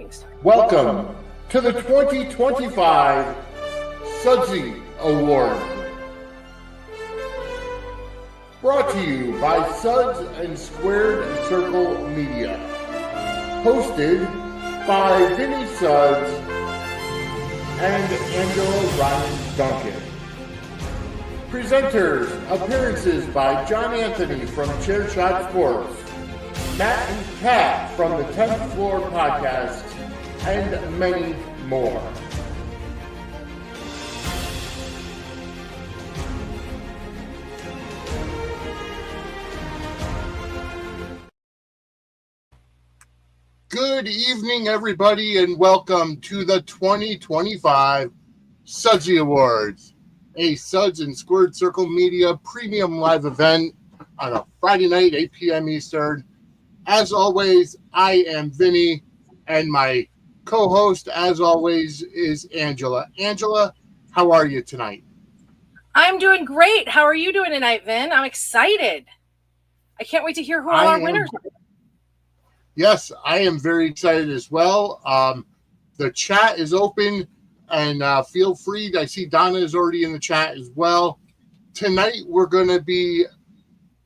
things. Welcome to the 2025 Sudsy Awards. Brought to you by Suds and Squared Circle Media. Hosted by Vinny Suds and Angela Ryan Duncan. Presenters, appearances by John Anthony from Chairshot Sports, Matt and Kat from the 10th Floor Podcast, and many more. Good evening, everybody, and welcome to the 2025 Sudsy Awards, a Suds and Squared Circle Media premium live event on a Friday night, 8 p.m. Eastern. As always, I am Vinny, and my co-host, as always, is Angela. Angela, how are you tonight? I'm doing great. How are you doing tonight, Vin? I'm excited. I can't wait to hear who all our winners are. Yes, I am very excited as well. The chat is open, and feel free. I see Donna is already in the chat as well. Tonight, we're going to be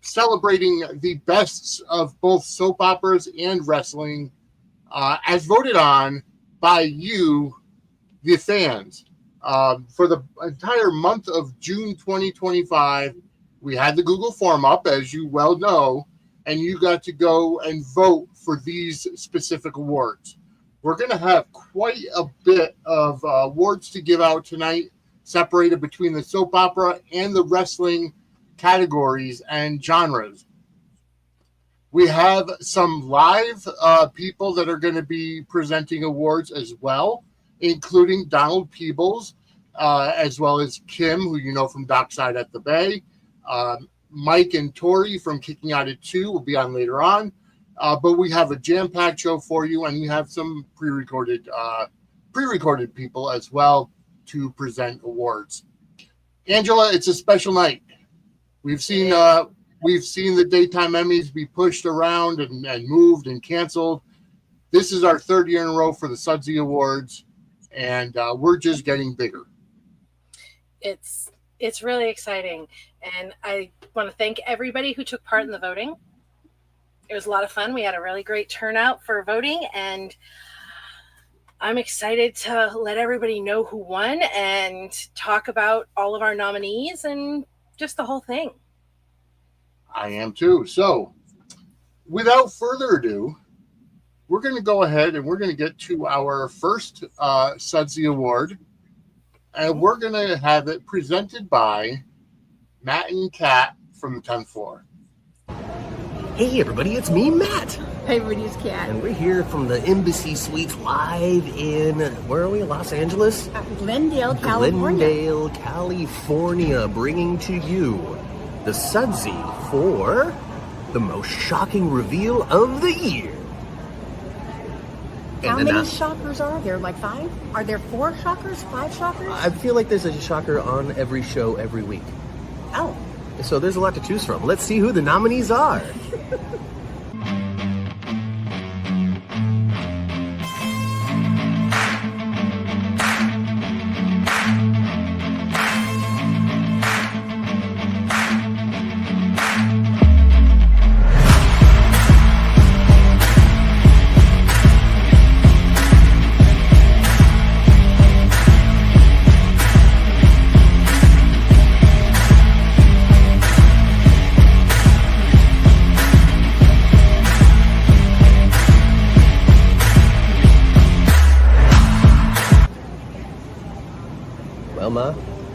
celebrating the bests of both soap operas and wrestling as voted on by you, the fans. For the entire month of June 2025, we had the Google form up, as you well know, and you got to go and vote for these specific awards. We're going to have quite a bit of awards to give out tonight, separated between the soap opera and the wrestling categories and genres. We have some live people that are going to be presenting awards as well, including Donald Peebles, as well as Kim, who you know from Dockside at the Bay. Mike and Tori from Kicking Out at 2 will be on later on. But we have a jam-packed show for you, and we have some pre-recorded people as well to present awards. Angela, it's a special night. We've seen the daytime Emmys be pushed around and moved and canceled. This is our third year in a row for the Sudsy Awards, and we're just getting bigger. It's really exciting, and I want to thank everybody who took part in the voting. It was a lot of fun. We had a really great turnout for voting, and I'm excited to let everybody know who won and talk about all of our nominees and just the whole thing. I am too. So, without further ado, we're going to go ahead and we're going to get to our first Sudsy Award, and we're going to have it presented by Matt and Kat from the 10th Floor. Hey everybody, it's me, Matt. Hey everybody, it's Kat. And we're here from the Embassy Suites live in, where are we, Los Angeles? Glendale, California. Glendale, California, bringing to you the Sudsy for the most shocking reveal of the year. How many shockers are there? Like 5? Are there 4 shockers? 5 shockers? I feel like there's a shocker on every show every week. Oh. So there's a lot to choose from. Let's see who the nominees are.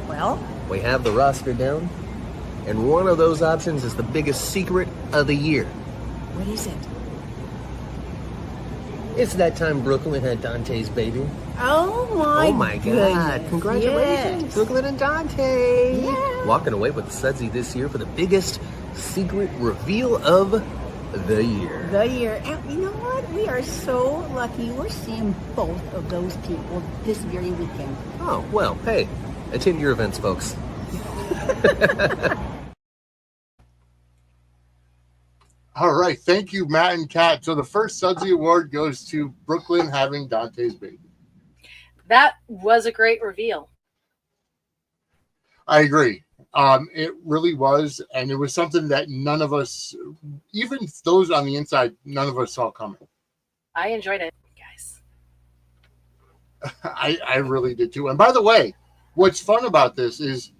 Well, we have the roster down, and one of those options is the biggest secret of the year. What is it? It's that time Brooklyn had Dante's baby. Oh my God. Congratulations, yes. Brooklyn and Dante. Yeah. Walking away with the Sudsy this year for the biggest secret reveal of the year. And you know what? We are so lucky. We're seeing both of those people this very weekend. Oh, well, hey, attend your events, folks. All right. Thank you, Matt and Kat. So the first Sudsy Award goes to Brooklyn having Dante's baby. That was a great reveal. I agree. It really was. And it was something that none of us, even those on the inside, none of us saw coming. I enjoyed it, guys. I really did too. And by the way, what's fun about this is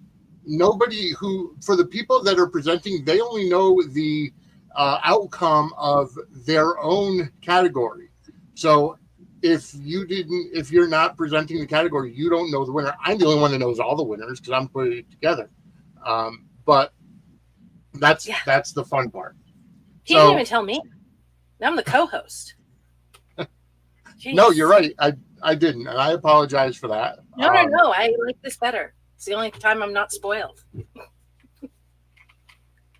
nobody for the people that are presenting, they only know the outcome of their own category. So if you're not presenting the category, you don't know the winner. I'm the only one that knows all the winners because I'm putting it together. But that's the fun part. He didn't even tell me. I'm the co-host. No, you're right. I didn't, and I apologize for that. No. I like this better. It's the only time I'm not spoiled.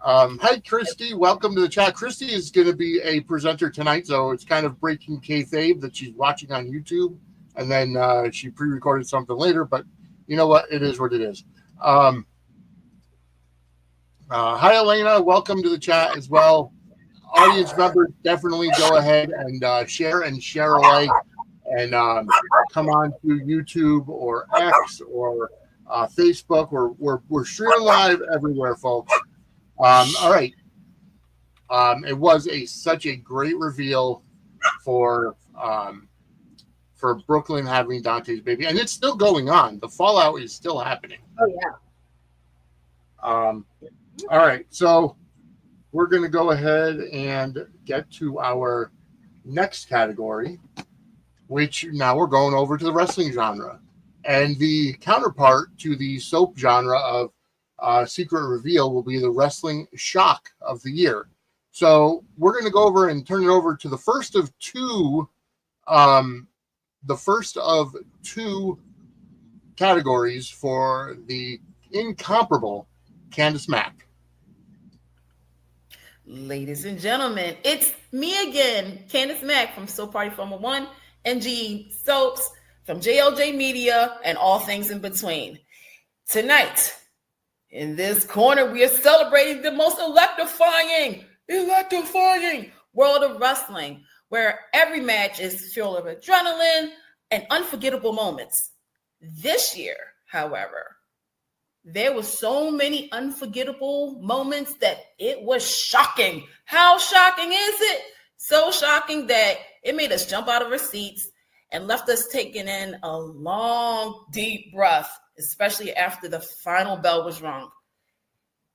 Hi, Christy. Welcome to the chat. Christy is going to be a presenter tonight, so it's kind of breaking kayfabe that she's watching on YouTube, and then she pre-recorded something later, but you know what? It is what it is. Hi, Elena. Welcome to the chat as well. Audience members, definitely go ahead and share alike, and come on to YouTube or X or Facebook. We're streaming live everywhere, folks. All right. It was such a great reveal for Brooklyn having Dante's baby, and it's still going on. The fallout is still happening. Oh yeah. All right, so we're going to go ahead and get to our next category, which now we're going over to the wrestling genre, and the counterpart to the soap genre of Secret Reveal will be the wrestling shock of the year. So we're going to go over and turn it over to the first of two categories for the incomparable Candice Mack. Ladies and gentlemen, it's me again, Candice Mack from Soap Party Formula 1 and G Soaps from JLJ Media and all things in between. Tonight, in this corner, we are celebrating the most electrifying world of wrestling, where every match is full of adrenaline and unforgettable moments. This year, however, there were so many unforgettable moments that it was shocking. How shocking is it? So shocking that it made us jump out of our seats and left us taking in a long, deep breath, especially after the final bell was rung.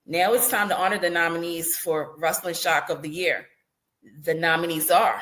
Now it's time to honor the nominees for Wrestling Shock of the Year. The nominees are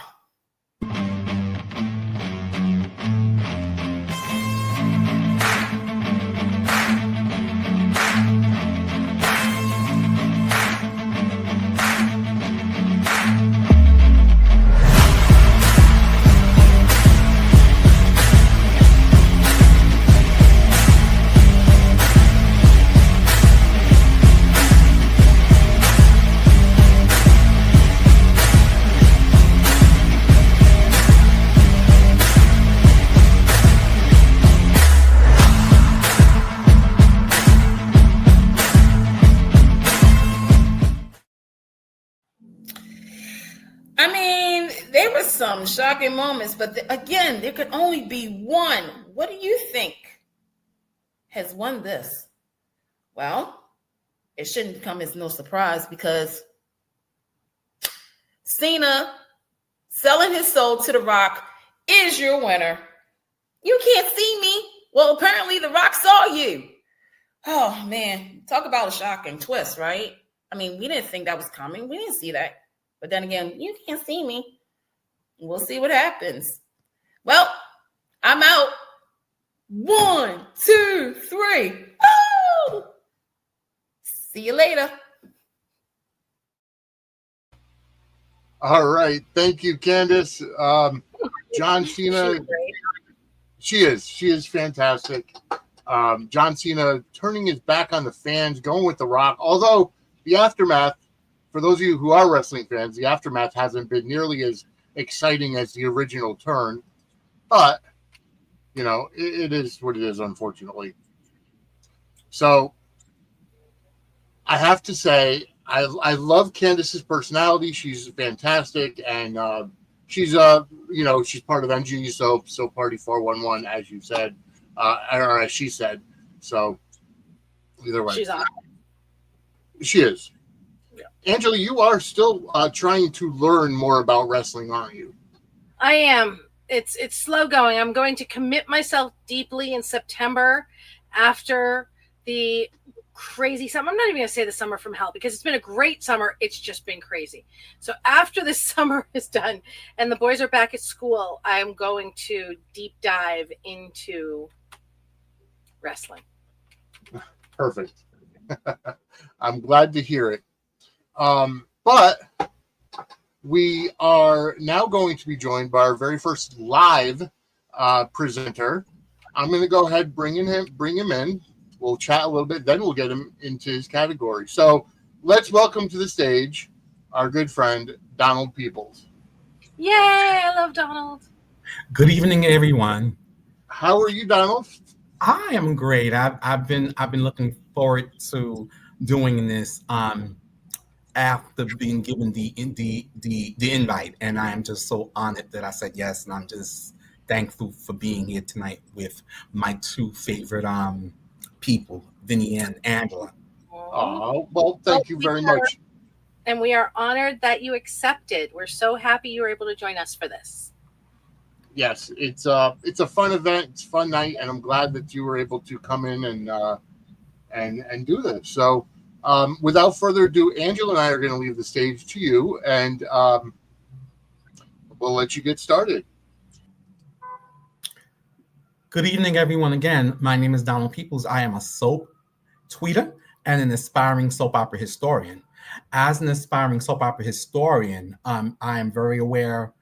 some shocking moments, but again, there could only be one. What do you think has won this? Well, it shouldn't come as no surprise because Cena selling his soul to The Rock is your winner. You can't see me. Well, apparently The Rock saw you. Oh, man. Talk about a shocking twist, right? I mean, we didn't think that was coming. We didn't see that. But then again, you can't see me. We'll see what happens. Well, I'm out. 1, 2, 3. Oh! See you later. All right. Thank you, Candice. John Cena. She is fantastic. John Cena turning his back on the fans, going with The Rock. Although the aftermath, for those of you who are wrestling fans, the aftermath hasn't been nearly as exciting as the original turn. But, you know, it is what it is, unfortunately. So I have to say, I love Candace's personality. She's fantastic, and she's she's part of NG, so Party 411, as you said, or as she said. So either way, She's awesome. She is. Yeah. Angela, you are still trying to learn more about wrestling, aren't you? I am. It's slow going. I'm going to commit myself deeply in September after the crazy summer. I'm not even going to say the summer from hell because it's been a great summer. It's just been crazy. So after this summer is done and the boys are back at school, I'm going to deep dive into wrestling. Perfect. I'm glad to hear it. But we are now going to be joined by our very first live presenter. I'm going to go ahead and bring him in. We'll chat a little bit, then we'll get him into his category. So let's welcome to the stage our good friend, Donald Peoples. Yay, I love Donald. Good evening, everyone. How are you, Donald? I am great. I've been looking forward to doing this after being given the invite, and I am just so honored that I said yes, and I'm just thankful for being here tonight with my two favorite people, Vinny and Angela. Oh, well, thank you very much. And we are honored that you accepted. We're so happy you were able to join us for this. Yes, it's a fun event. It's a fun night, and I'm glad that you were able to come in and do this. So, without further ado, Angela and I are going to leave the stage to you, and we'll let you get started. Good evening, everyone. Again, my name is Donald Peoples. I am a soap tweeter and an aspiring soap opera historian. As an aspiring soap opera historian, I am very aware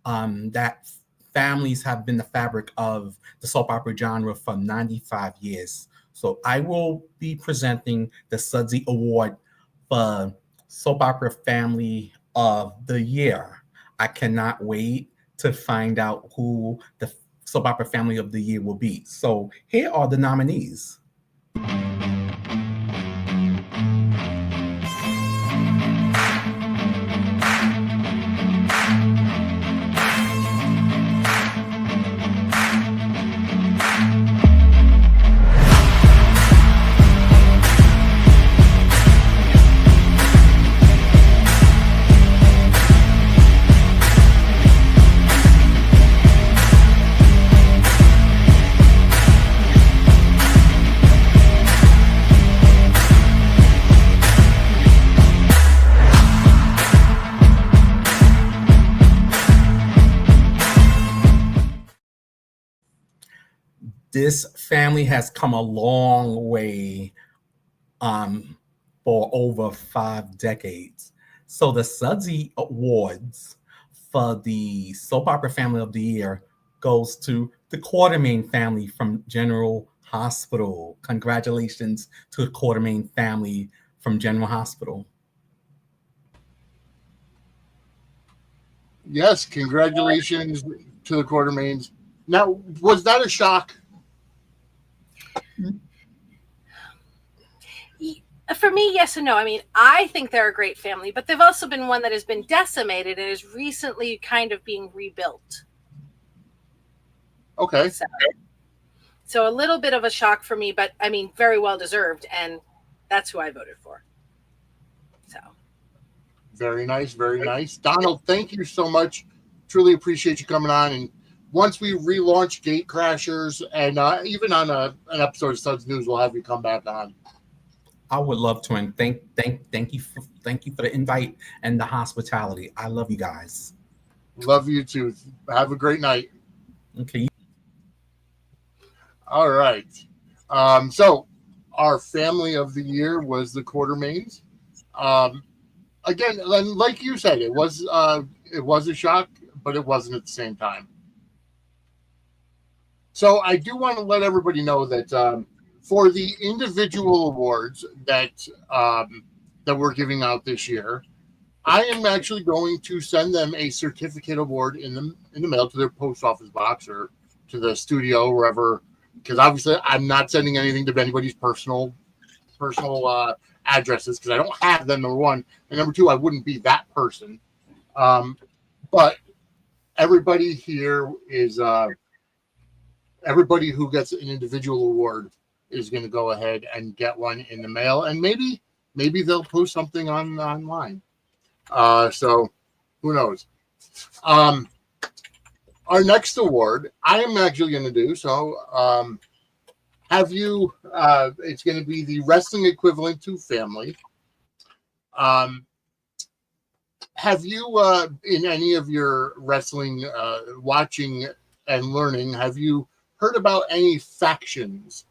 that families have been the fabric of the soap opera genre for 95 years. So I will be presenting the Sudsy Award for Soap Opera Family of the Year. I cannot wait to find out who the Soap Opera Family of the Year will be. So here are the nominees. This family has come a long way for over 5 decades. So the Sudsy Awards for the Soap Opera Family of the Year goes to the Quartermain family from General Hospital. Congratulations to the Quartermain family from General Hospital. Yes, congratulations to the Quartermains. Now, was that a shock? For me, yes and no. I mean, I think they're a great family, but they've also been one that has been decimated and is recently kind of being rebuilt. Okay. So a little bit of a shock for me, but I mean, very well deserved, and that's who I voted for. So. Very nice, very nice. Donald, thank you so much. Truly appreciate you coming on. And once we relaunch Gate Crashers and even on an episode of Suds News, we'll have you come back on. I would love to, and thank you for the invite and the hospitality. I love you guys. Love you too. Have a great night. Okay. All right. So our family of the year was the Quartermains. Again, like you said, it was a shock, but it wasn't at the same time. So I do want to let everybody know that for the individual awards that we're giving out this year, I am actually going to send them a certificate award in the mail to their post office box or to the studio, wherever, because obviously I'm not sending anything to anybody's personal addresses because I don't have them, number one, and number two, I wouldn't be that person. But everybody here is everybody who gets an individual award is going to go ahead and get one in the mail, and maybe they'll post something online. So who knows? Our next award, I am actually going to do so. Have you? It's going to be the wrestling equivalent to family. Have you, in any of your wrestling watching and learning, have you heard about any factions?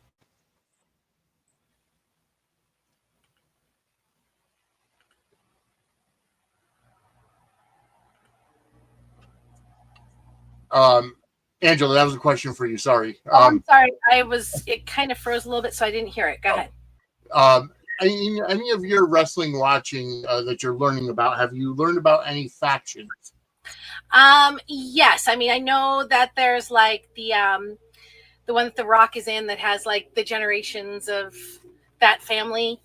Angela, that was a question for you. Sorry. I'm sorry. It kind of froze a little bit, so I didn't hear it. Go ahead. Any of your wrestling watching that you're learning about, have you learned about any factions? Yes. I mean, I know that there's like the one that The Rock is in that has like the generations of that family.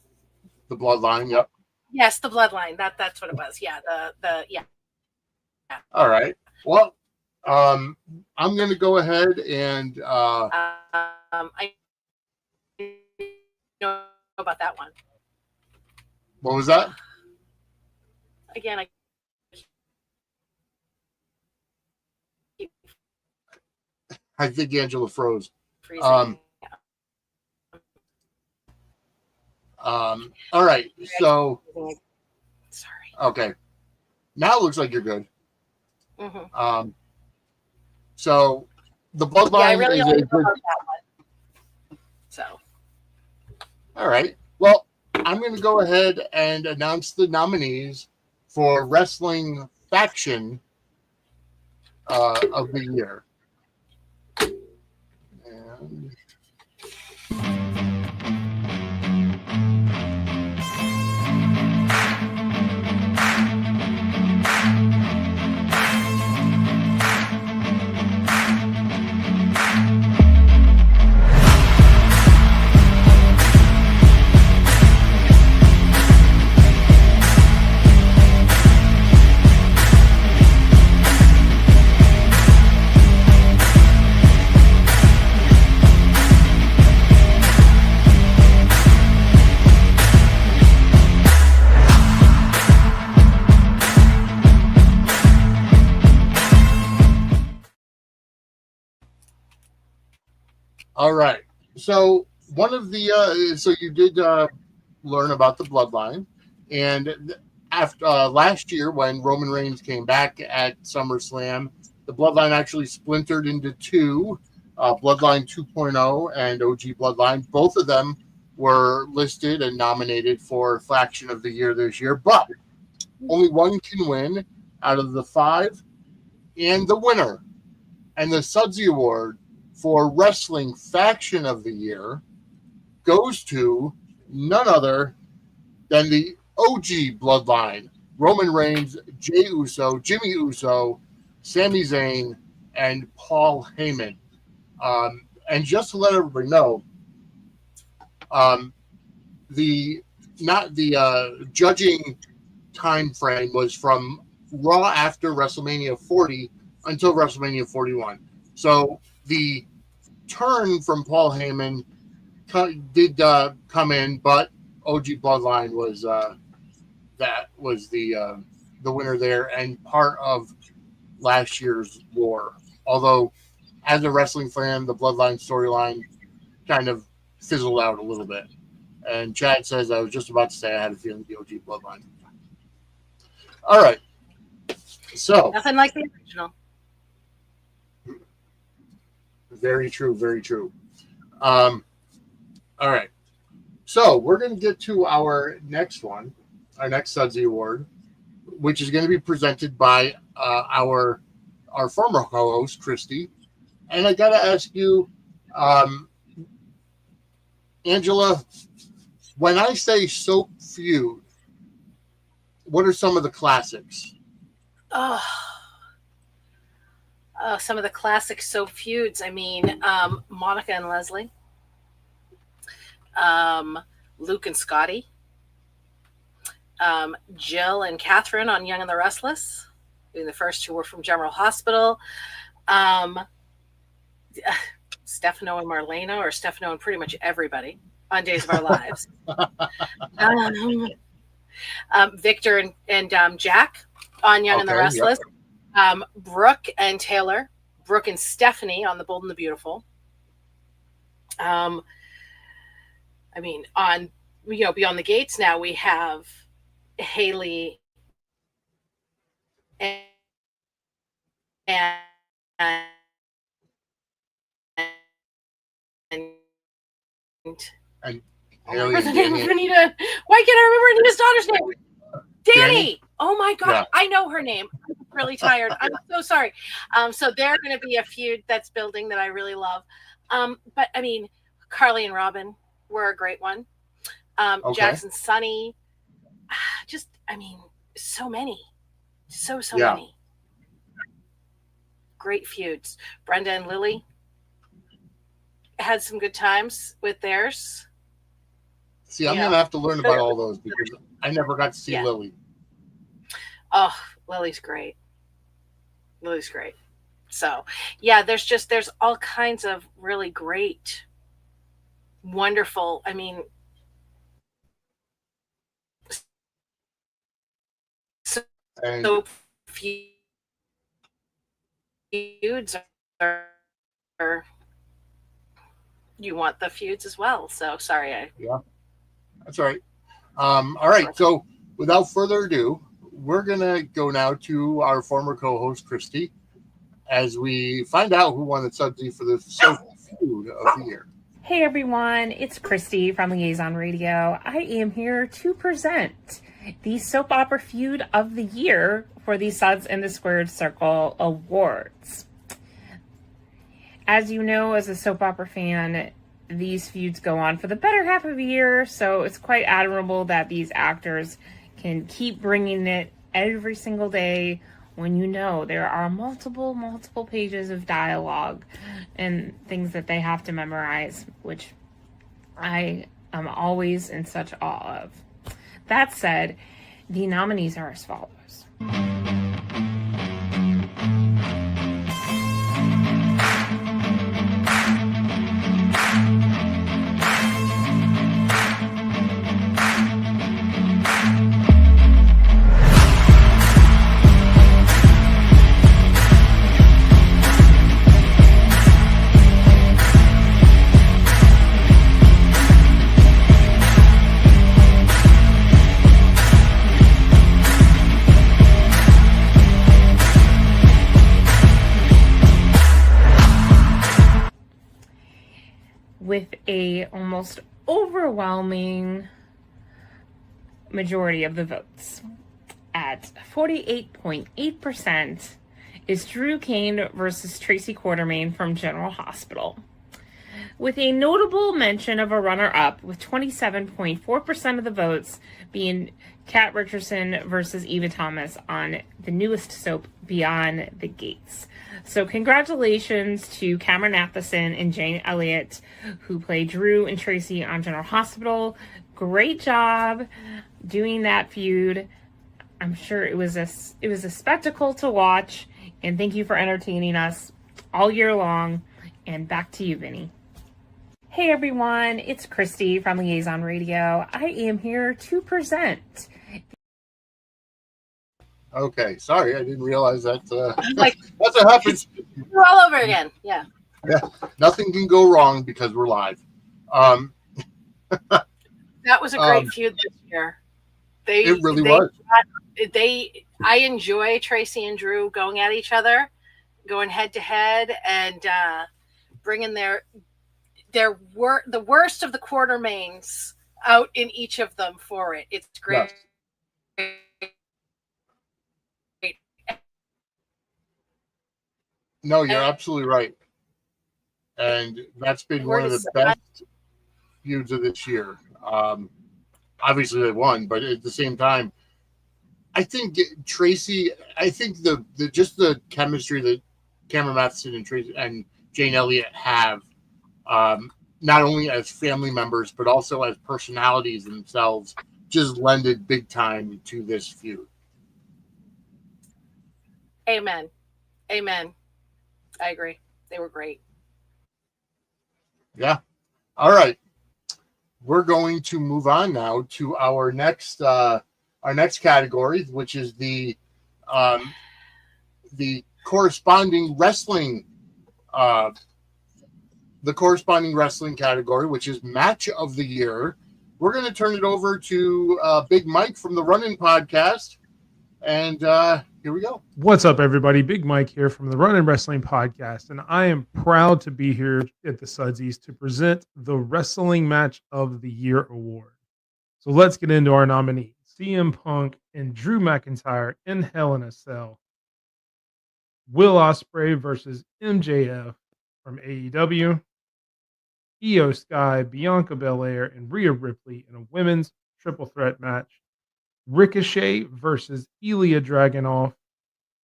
The Bloodline, yep. Yes, the Bloodline. That's what it was. Yeah, yeah. All right. Well, I'm going to go ahead and I know about that one. What was that? Again, I think Angela froze. freezing. All right. So, Sorry. okay. Now it looks like you're good. Mm-hmm. So the Bloodline I really is only a know good. about that one. So. All right. Well, I'm going to go ahead and announce the nominees for Wrestling Faction of the Year. And all right. So one of the so you did learn about the Bloodline, and after last year when Roman Reigns came back at SummerSlam, the Bloodline actually splintered into two, Bloodline 2.0 and OG Bloodline. Both of them were listed and nominated for Faction of the Year this year, but only one can win out of the five, and the winner and the Sudsy Award for Wrestling Faction of the Year goes to none other than the OG Bloodline: Roman Reigns, Jey Uso, Jimmy Uso, Sami Zayn, and Paul Heyman. And just to let everybody know, the judging time frame was from Raw after WrestleMania 40 until WrestleMania 41. So the turn from Paul Heyman did come in, but OG Bloodline was the winner there and part of last year's war. Although, as a wrestling fan, the Bloodline storyline kind of fizzled out a little bit. And Chad says, I was just about to say I had a feeling the OG Bloodline. All right. So Nothing like the original. very true, very true. All right. So we're going to get to our next one, our next Sudsy Award, which is going to be presented by our former co-host, Christy. And I got to ask you, Angela, when I say soap feud, what are some of the classics? Some of the classic soap feuds. I mean, Monica and Leslie, Luke and Scotty, Jill and Catherine on Young and the Restless. The first two were from General Hospital. Stefano and Marlena, or Stefano and pretty much everybody on Days of Our Lives. Victor and Jack on Young and the Restless. Yep. Brooke and Taylor. Brooke and Stephanie on The Bold and the Beautiful. On Beyond the Gates now we have Haley and what's the name of Anita? Why can't I remember Anita's daughter's name? Danny. Oh my God, yeah. I know her name. I'm really tired. I'm so sorry. So they're going to be a feud that's building that I really love. But I mean, Carly and Robin were a great one. Jackson, Sunny, so many, so many great feuds. Brenda and Lily had some good times with theirs. See, I'm going to have to learn about all those because I never got to see Lily. Oh, Lily's great. Lily's great. So, yeah, there's all kinds of really great, wonderful, so feuds are you want the feuds as well. So, sorry. Yeah, that's all right. All right, so without further ado, we're going to go now to our former co-host, Christy, as we find out who won the Sudsy for the Soap Feud of the Year. Hey everyone, it's Christy from Liaison Radio. I am here to present the Soap Opera Feud of the Year for the Suds and the Squared Circle Awards. As you know, as a soap opera fan, these feuds go on for the better half of the year, so it's quite admirable that these actors can keep bringing it every single day when you know there are multiple pages of dialogue and things that they have to memorize, which I am always in such awe of. That said, the nominees are as follows. With a almost overwhelming majority of the votes, at 48.8%, is Drew Kane versus Tracy Quartermain from General Hospital. With a notable mention of a runner-up, with 27.4% of the votes being Kat Richardson versus Eva Thomas on the newest soap, Beyond the Gates. So congratulations to Cameron Matheson and Jane Elliott, who played Drew and Tracy on General Hospital. Great job doing that feud. I'm sure it was a spectacle to watch, and thank you for entertaining us all year long. And back to you, Vinny. Hey everyone, it's Christy from Liaison Radio. I am here to present. Okay, sorry, I didn't realize that. That's what happens. We're all over again. Yeah. Nothing can go wrong because we're live. That was a great feud this year. It really was. I enjoy Tracy and Drew going at each other, going head to head, and bringing the worst of the Quartermains out in each of them for it. It's great. Yes. No, you're absolutely right. And that's been one of the best feuds of this year. Obviously they won, but at the same time, I think Tracy, the chemistry that Cameron Matheson and Tracy and Jane Elliott have, not only as family members, but also as personalities themselves, just lended big time to this feud. Amen. Amen. I agree. They were great. Yeah. All right. We're going to move on now to our next category, which is the corresponding wrestling category, which is match of the year. We're going to turn it over to Big Mike from the Run-In Podcast, and here we go. What's up, everybody? Big Mike here from the Run-In Wrestling Podcast, and I am proud to be here at the Sudsies to present the Wrestling Match of the Year award. So let's get into our nominees. CM Punk and Drew McIntyre in Hell in a Cell. Will Ospreay versus MJF from AEW. Io Sky, Bianca Belair, and Rhea Ripley in a women's triple threat match. Ricochet versus Ilya Dragunov,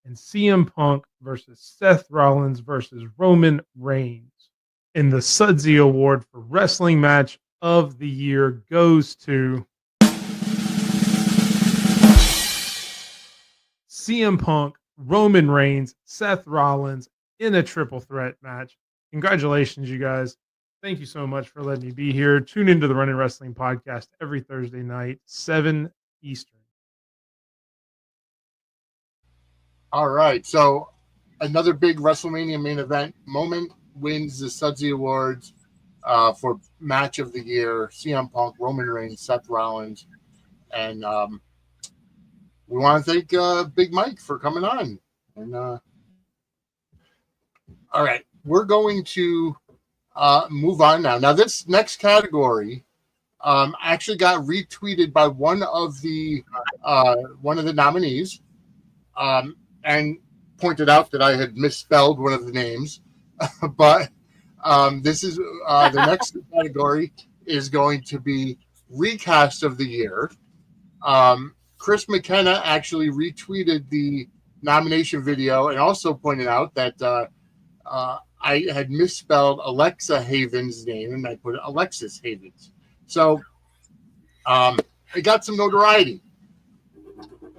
and CM Punk versus Seth Rollins versus Roman Reigns. And the Sudsy Award for Wrestling Match of the Year goes to CM Punk, Roman Reigns, Seth Rollins in a triple threat match. Congratulations, you guys. Thank you so much for letting me be here. Tune into the Run-In Wrestling Podcast every Thursday night, 7 Eastern. All right. So another big WrestleMania main event moment wins the Sudsy Awards for match of the year. CM Punk, Roman Reigns, Seth Rollins. And we want to thank Big Mike for coming on. And all right. We're going to move on now. Now, this next category actually got retweeted by one of the nominees, and pointed out that I had misspelled one of the names. But this is the next category is going to be recast of the year. Chris McKenna actually retweeted the nomination video and also pointed out that I had misspelled Alexa Haven's name and I put Alexis Havens. So it got some notoriety.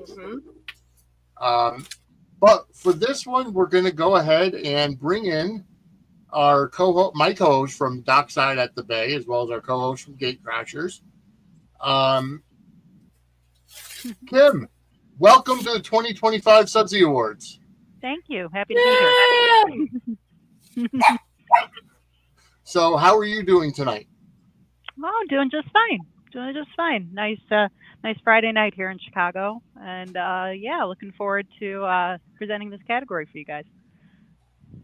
Mm-hmm. But for this one, we're going to go ahead and bring in our my co-host from Dockside at the Bay, as well as our co-host from Gate Crashers. Kim, welcome to the 2025 Sudsy Awards. Thank you. Happy to be here. So how are you doing tonight? Oh, doing just fine. Nice Friday night here in Chicago. And looking forward to presenting this category for you guys.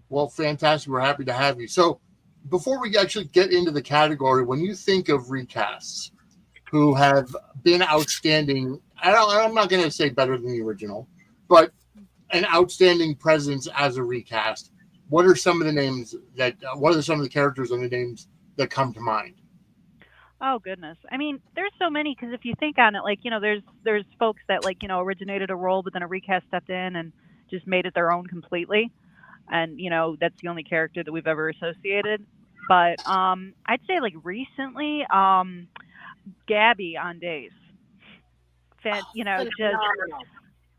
Well, fantastic. We're happy to have you. So before we actually get into the category, when you think of recasts who have been outstanding, I'm not going to say better than the original, but an outstanding presence as a recast, what are some of the names what are some of the characters and the names that come to mind? Oh, goodness. I mean, there's so many, because if you think on it, there's folks that, originated a role, but then a recast stepped in and just made it their own completely. And, that's the only character that we've ever associated. But I'd say, recently, Gabby on Days. Just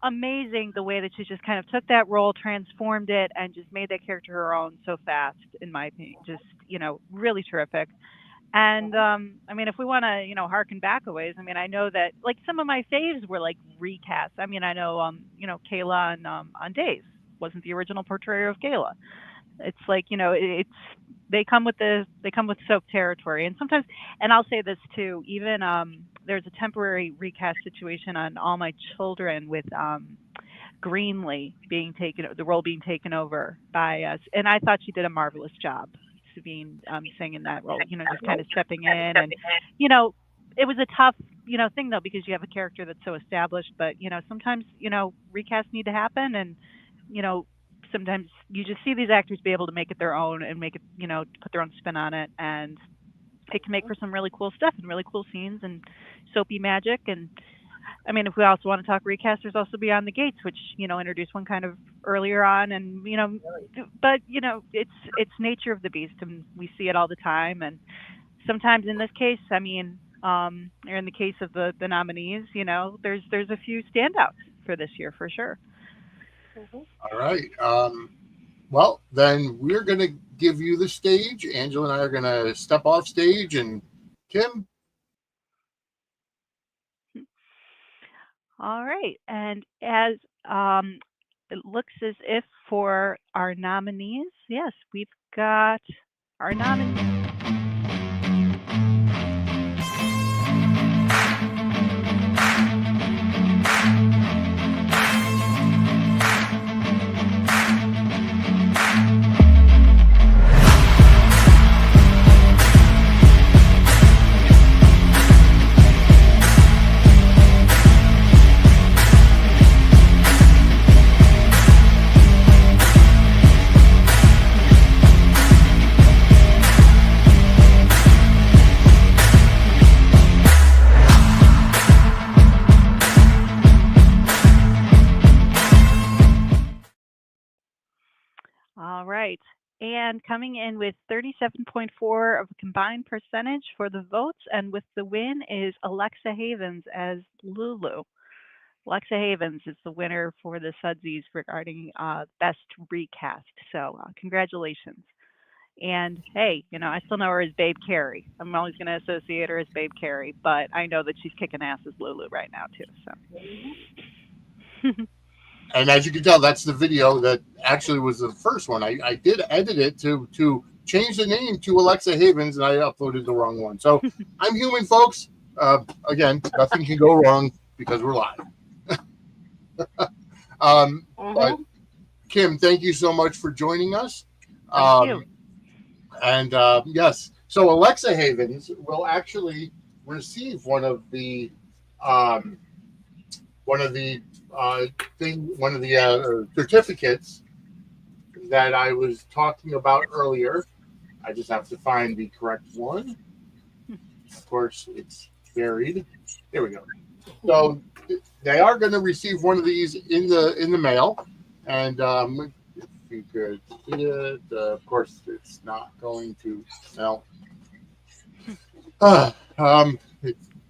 amazing the way that she just kind of took that role, transformed it, and just made that character her own so fast, in my opinion. Just, really terrific. And, if we want to, harken back a ways, I know that, some of my faves were, recasts. I know, Kayla on Days wasn't the original portrayer of Kayla. It's they come with soap territory. And sometimes, and I'll say this too, even there's a temporary recast situation on All My Children with Greenlee the role being taken over by us. And I thought she did a marvelous job. Being singing that role, just kind of stepping in, and it was a tough thing though, because you have a character that's so established, but sometimes recasts need to happen, and sometimes you just see these actors be able to make it their own and make it put their own spin on it, and it can make for some really cool stuff and really cool scenes and soapy magic. And if we also want to talk recast, there's also Beyond the Gates, which, introduced one kind of earlier on, and, but, it's nature of the beast, and we see it all the time. And sometimes in this case, or in the case of the nominees, there's a few standouts for this year for sure. All right. Well, then we're going to give you the stage. Angela and I are going to step off stage, and Kim. All right. And as it looks as if for our nominees, yes, we've got our nominees. All right. And coming in with 37.4 of a combined percentage for the votes, and with the win is Alexa Havens as Lulu. Alexa Havens is the winner for the Sudsies regarding best recast. So congratulations. And hey, I still know her as Babe Carey. I'm always going to associate her as Babe Carey, but I know that she's kicking ass as Lulu right now too. So. And as you can tell, that's the video that actually was the first one. I did edit it to change the name to Alexa Havens, and I uploaded the wrong one. So I'm human, folks. Again, nothing can go wrong because we're live. But Kim, thank you so much for joining us. Thank you. And yes, so Alexa Havens will actually receive one of the certificates that I was talking about earlier. I just have to find the correct one. Of course, it's buried. There we go. So they are going to receive one of these in the mail, and if you could see it, of course, it's not going to. No.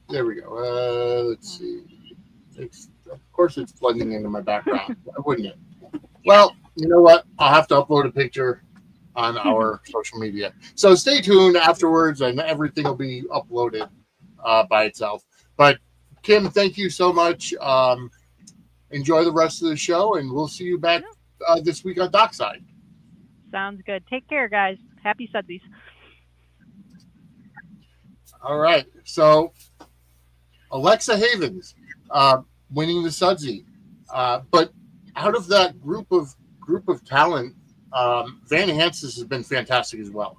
There we go. Let's see. Of course, it's blending into my background. Why wouldn't it? Well, you know what? I'll have to upload a picture on our social media. So stay tuned afterwards, and everything will be uploaded by itself. But Kim, thank you so much. Enjoy the rest of the show, and we'll see you back this week on Dockside. Sounds good. Take care, guys. Happy Sudsies. All right. So Alexa Havens winning the Sudsy. But out of that group of talent, Van Hansis has been fantastic as well.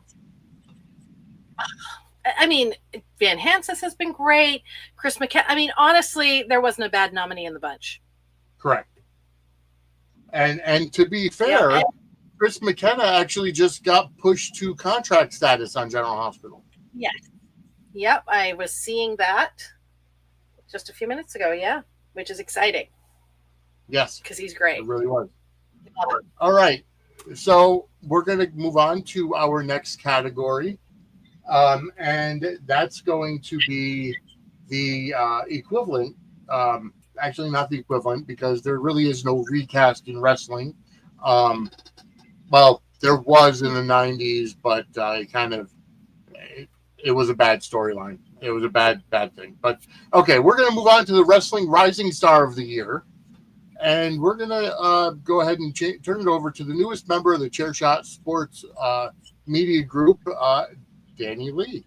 I mean, Van Hansis has been great. Chris McKenna. I mean, honestly, there wasn't a bad nominee in the bunch. Correct. And to be fair, Chris McKenna actually just got pushed to contract status on General Hospital. Yes. Yep, I was seeing that just a few minutes ago. Yeah, which is exciting. Yes, because he's great. It really was. All right, so we're going to move on to our next category, and that's going to be the equivalent. Actually, not the equivalent, because there really is no recast in wrestling. Well, there was in the 90s, but it was a bad storyline. It was a bad thing. But okay, we're going to move on to the Wrestling Rising Star of the Year. And we're going to go ahead and turn it over to the newest member of the Chairshot Sports Media Group, Danny Lee.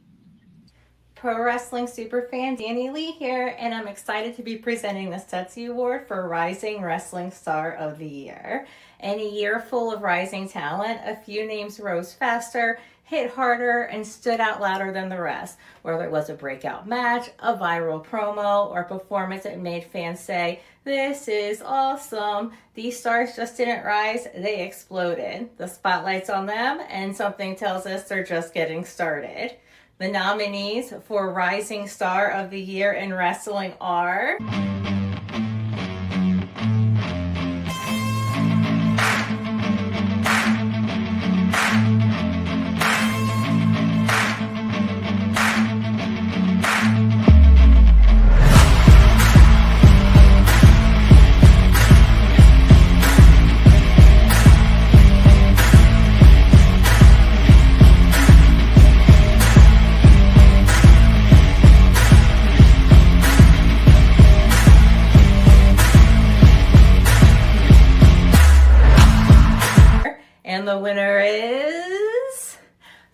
Pro Wrestling Superfan Danny Lee here, and I'm excited to be presenting the Sudsy Award for Rising Wrestling Star of the Year. In a year full of rising talent, a few names rose faster, hit harder, and stood out louder than the rest. Whether it was a breakout match, a viral promo, or performance that made fans say, "This is awesome," these stars just didn't rise, they exploded. The spotlight's on them, and something tells us they're just getting started. The nominees for Rising Star of the Year in Wrestling are...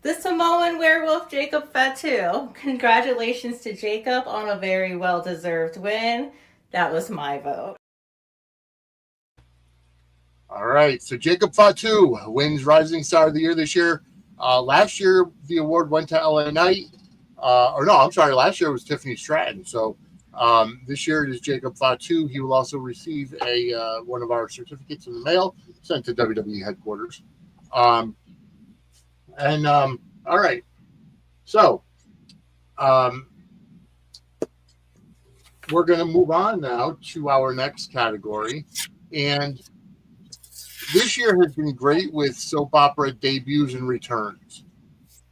the Samoan werewolf Jacob Fatu. Congratulations to Jacob on a very well-deserved win. That was my vote. All right, so Jacob Fatu wins Rising Star of the Year this year. Last year, the award went to LA Knight. Last year it was Tiffany Stratton. So this year it is Jacob Fatu. He will also receive one of our certificates in the mail sent to WWE headquarters. All right. So we're going to move on now to our next category. And this year has been great with soap opera debuts and returns.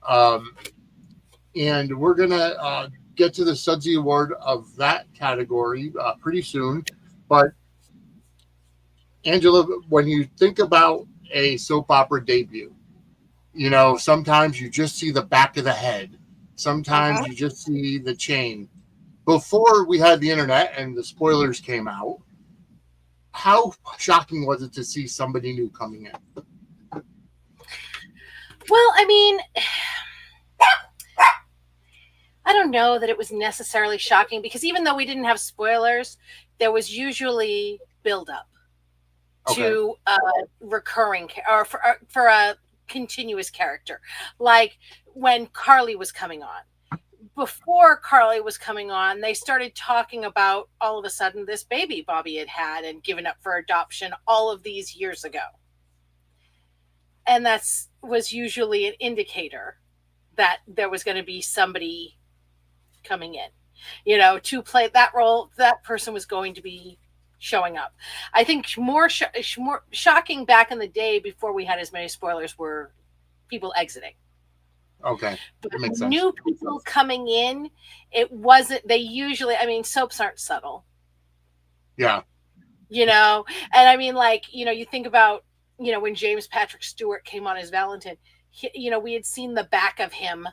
And we're going to get to the Sudsy Award of that category pretty soon. But, Angela, when you think about a soap opera debut, you know, sometimes you just see the back of the head. Sometimes you just see the chain. Before we had the internet and the spoilers came out, how shocking was it to see somebody new coming in? Well, I mean, I don't know that it was necessarily shocking because even though we didn't have spoilers, there was usually buildup to a recurring or for a continuous character. Like when Carly was coming on. Before Carly was coming on, they started talking about all of a sudden this baby Bobby had and given up for adoption all of these years ago. And that was usually an indicator that there was going to be somebody coming in, you know, to play that role. That person was going to be showing up. I think more shocking back in the day before we had as many spoilers were people exiting. Okay. But that makes sense. New people coming in, it wasn't, they usually, I mean, soaps aren't subtle. Yeah. You know, and I mean, like, you know, you think about, you know, when James Patrick Stewart came on as Valentin, you know, we had seen the back of him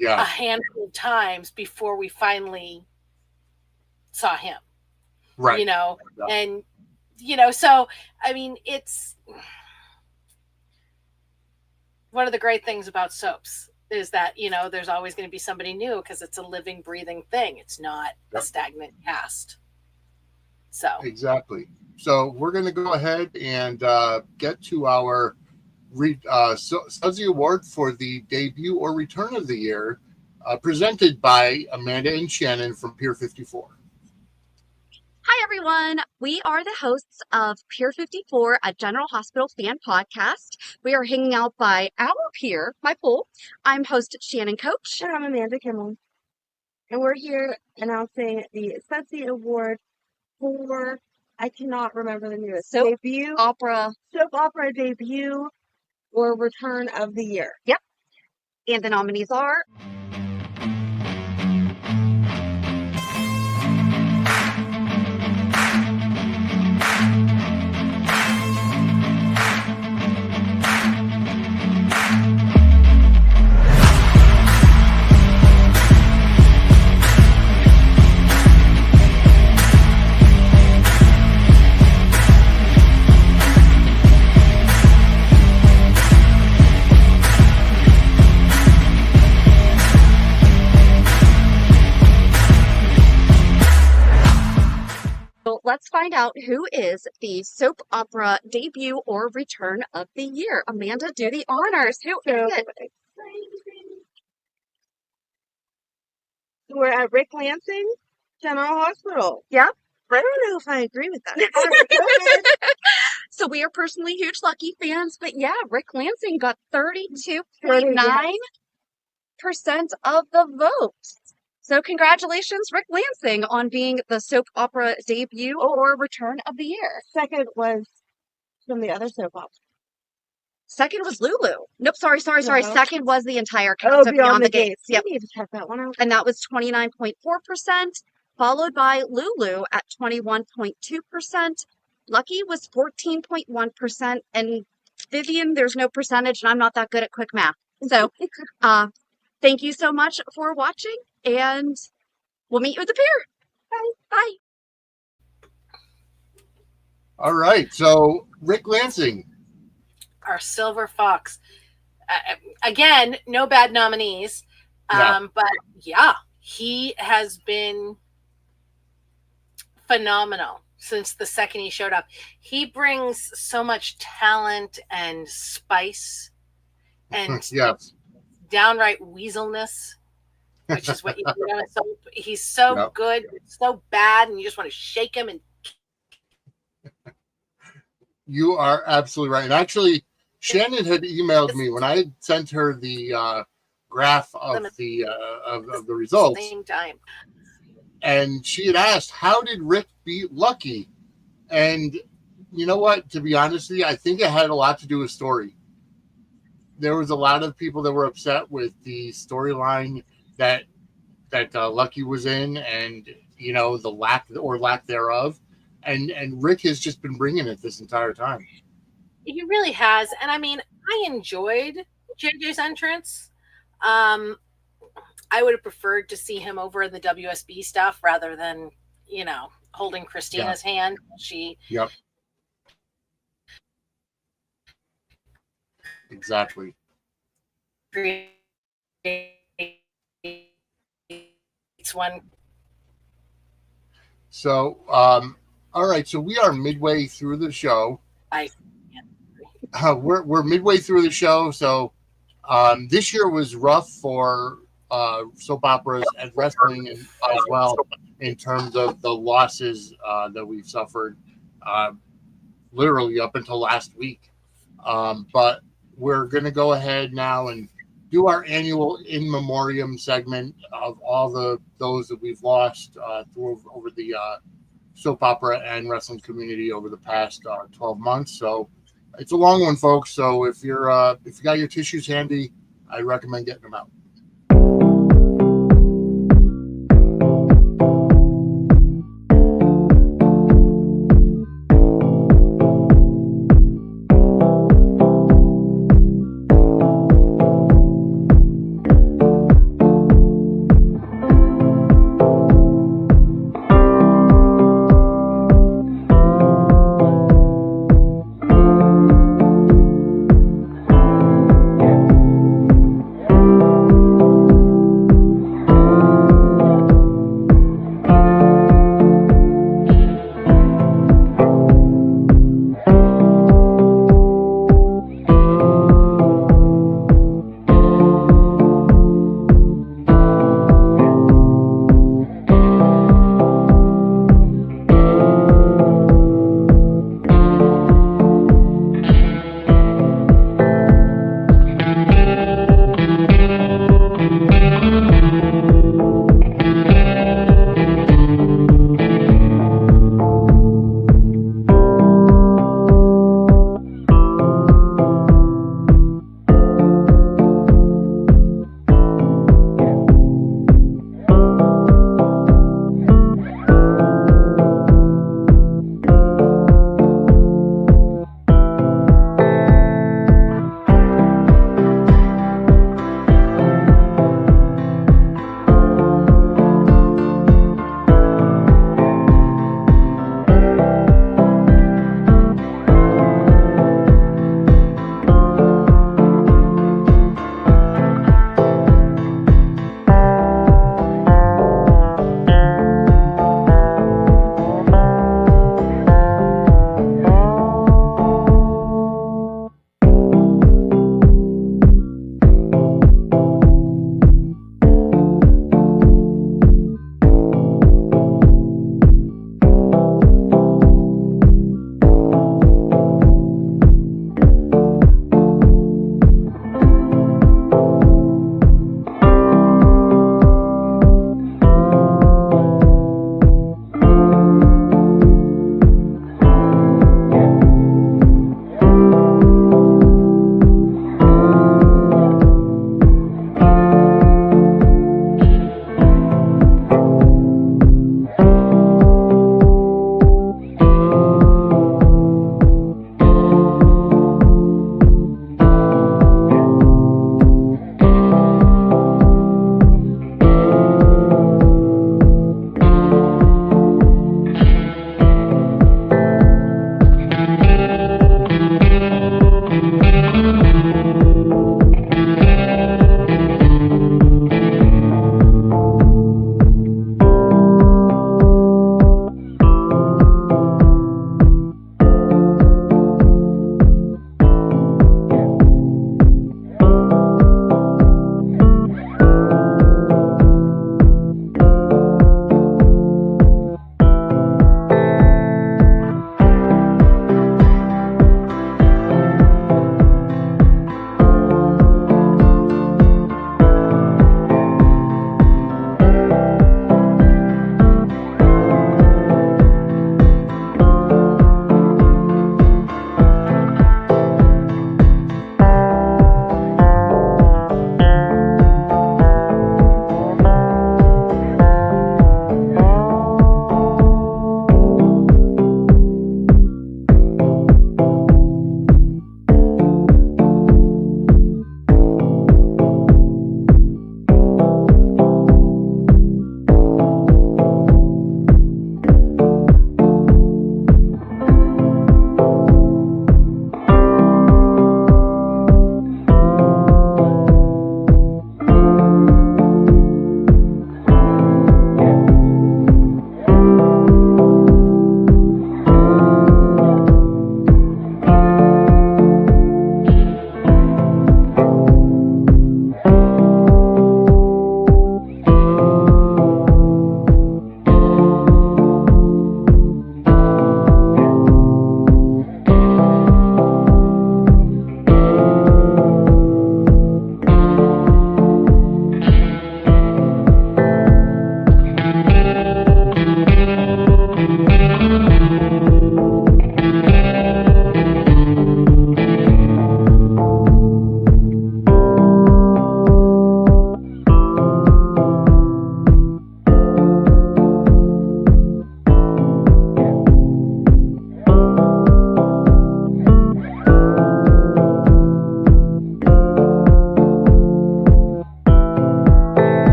a handful of times before we finally saw him. Right. You know, and, you know, so, I mean, it's one of the great things about soaps is that, you know, there's always going to be somebody new because it's a living, breathing thing. It's not a stagnant cast. So exactly. So we're going to go ahead and get to our Sudsy Award for the debut or return of the year, presented by Amanda and Shannon from Pier 54. Hi, everyone. We are the hosts of Pier 54, a General Hospital fan podcast. We are hanging out by our pier, my pool. I'm host Shannon Coach. And I'm Amanda Kimmel. And we're here announcing the Sudsy Award for, I cannot remember the newest, Soap opera debut or return of the year. Yep. And the nominees are... Let's find out who is the soap opera debut or return of the year. Amanda, do the honors. Who is it? We're at Rick Lansing General Hospital. Yep. I don't know if I agree with that. So we are personally huge Lucky fans, but yeah, Rick Lansing got 32.9% of the vote. So congratulations, Rick Lansing, on being the soap opera debut or return of the year. Second was from the other soap opera. Second was Lulu. Nope, sorry. Second was the entire cast of Beyond the Gates. Yep. You need to check that one out. And that was 29.4%, followed by Lulu at 21.2%. Lucky was 14.1%, and Vivian, there's no percentage, and I'm not that good at quick math. So, thank you so much for watching, and we'll meet you at the pier. Bye. Bye. All right. So, Rick Lansing. Our silver fox. again, no bad nominees. Yeah. But yeah, he has been phenomenal since the second he showed up. He brings so much talent and spice and Yes. downright weaselness, which is what you know. So he's so Yep. good, so bad, and you just want to shake him. And You are absolutely right. And actually, Shannon had emailed me when I had sent her the graph of the results, same time. and she had asked, "How did Rick beat Lucky?" And you know what? To be honest with you, I think it had a lot to do with story. There was a lot of people that were upset with the storyline that Lucky was in, and you know, the lack thereof. And Rick has just been bringing it this entire time. He really has. And I mean, I enjoyed JJ's entrance. I would have preferred to see him over in the WSB stuff rather than, you know, holding Christina's hand. Yep. Exactly. It's one. So, all right. So we are midway through the show. We're midway through the show. So, this year was rough for soap operas and wrestling as well, in terms of the losses that we've suffered, literally up until last week. But we're going to go ahead now and do our annual in memoriam segment of all those that we've lost over the soap opera and wrestling community over the past 12 months. So it's a long one, folks. So if you got your tissues handy, I recommend getting them out.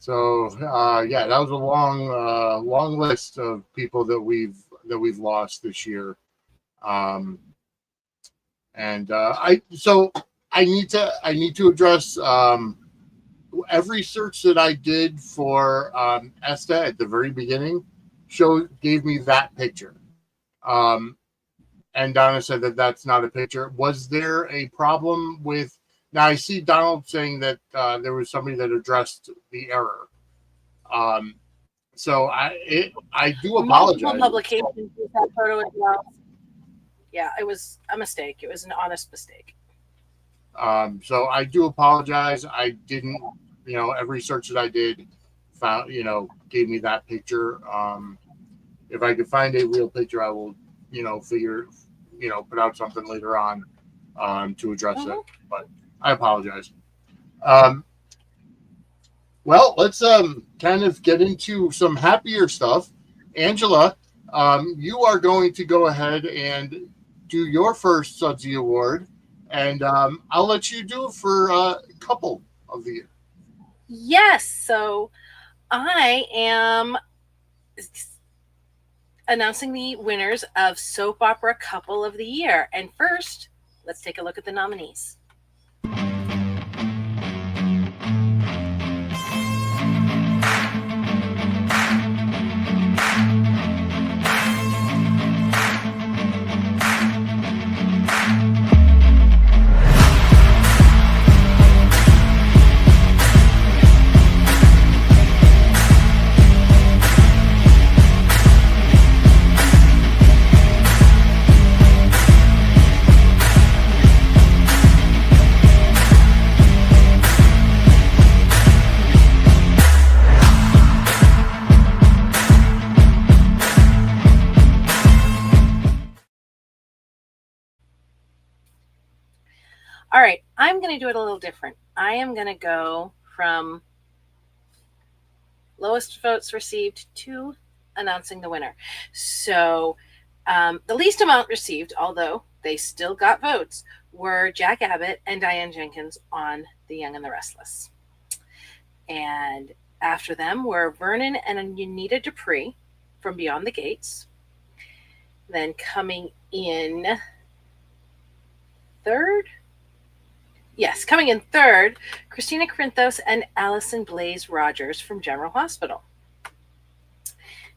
So yeah, that was a long list of people that we've lost this year. And I need to address every search that I did for Esta at the very beginning gave me that picture. And Donna said that that's not a picture. Was there a problem with? Now I see Donald saying that there was somebody that addressed the error. So I do apologize. Multiple publications with that photo as well. Yeah, it was a mistake. It was an honest mistake. So I do apologize. I didn't, every search that I did found, gave me that picture. If I could find a real picture, I will, put out something later on to address it. But I apologize. Well, let's kind of get into some happier stuff. Angela, you are going to go ahead and do your first Sudsy Award, and I'll let you do it for couple of the year. Yes, so I am announcing the winners of Soap Opera Couple of the Year. And first, let's take a look at the nominees. All right, I'm going to do it a little different. I am going to go from lowest votes received to announcing the winner. So the least amount received, although they still got votes, were Jack Abbott and Diane Jenkins on The Young and the Restless. And after them were Vernon and Unita Dupree from Beyond the Gates. Then coming in third, Christina Corinthos and Allison Blaze Rogers from General Hospital.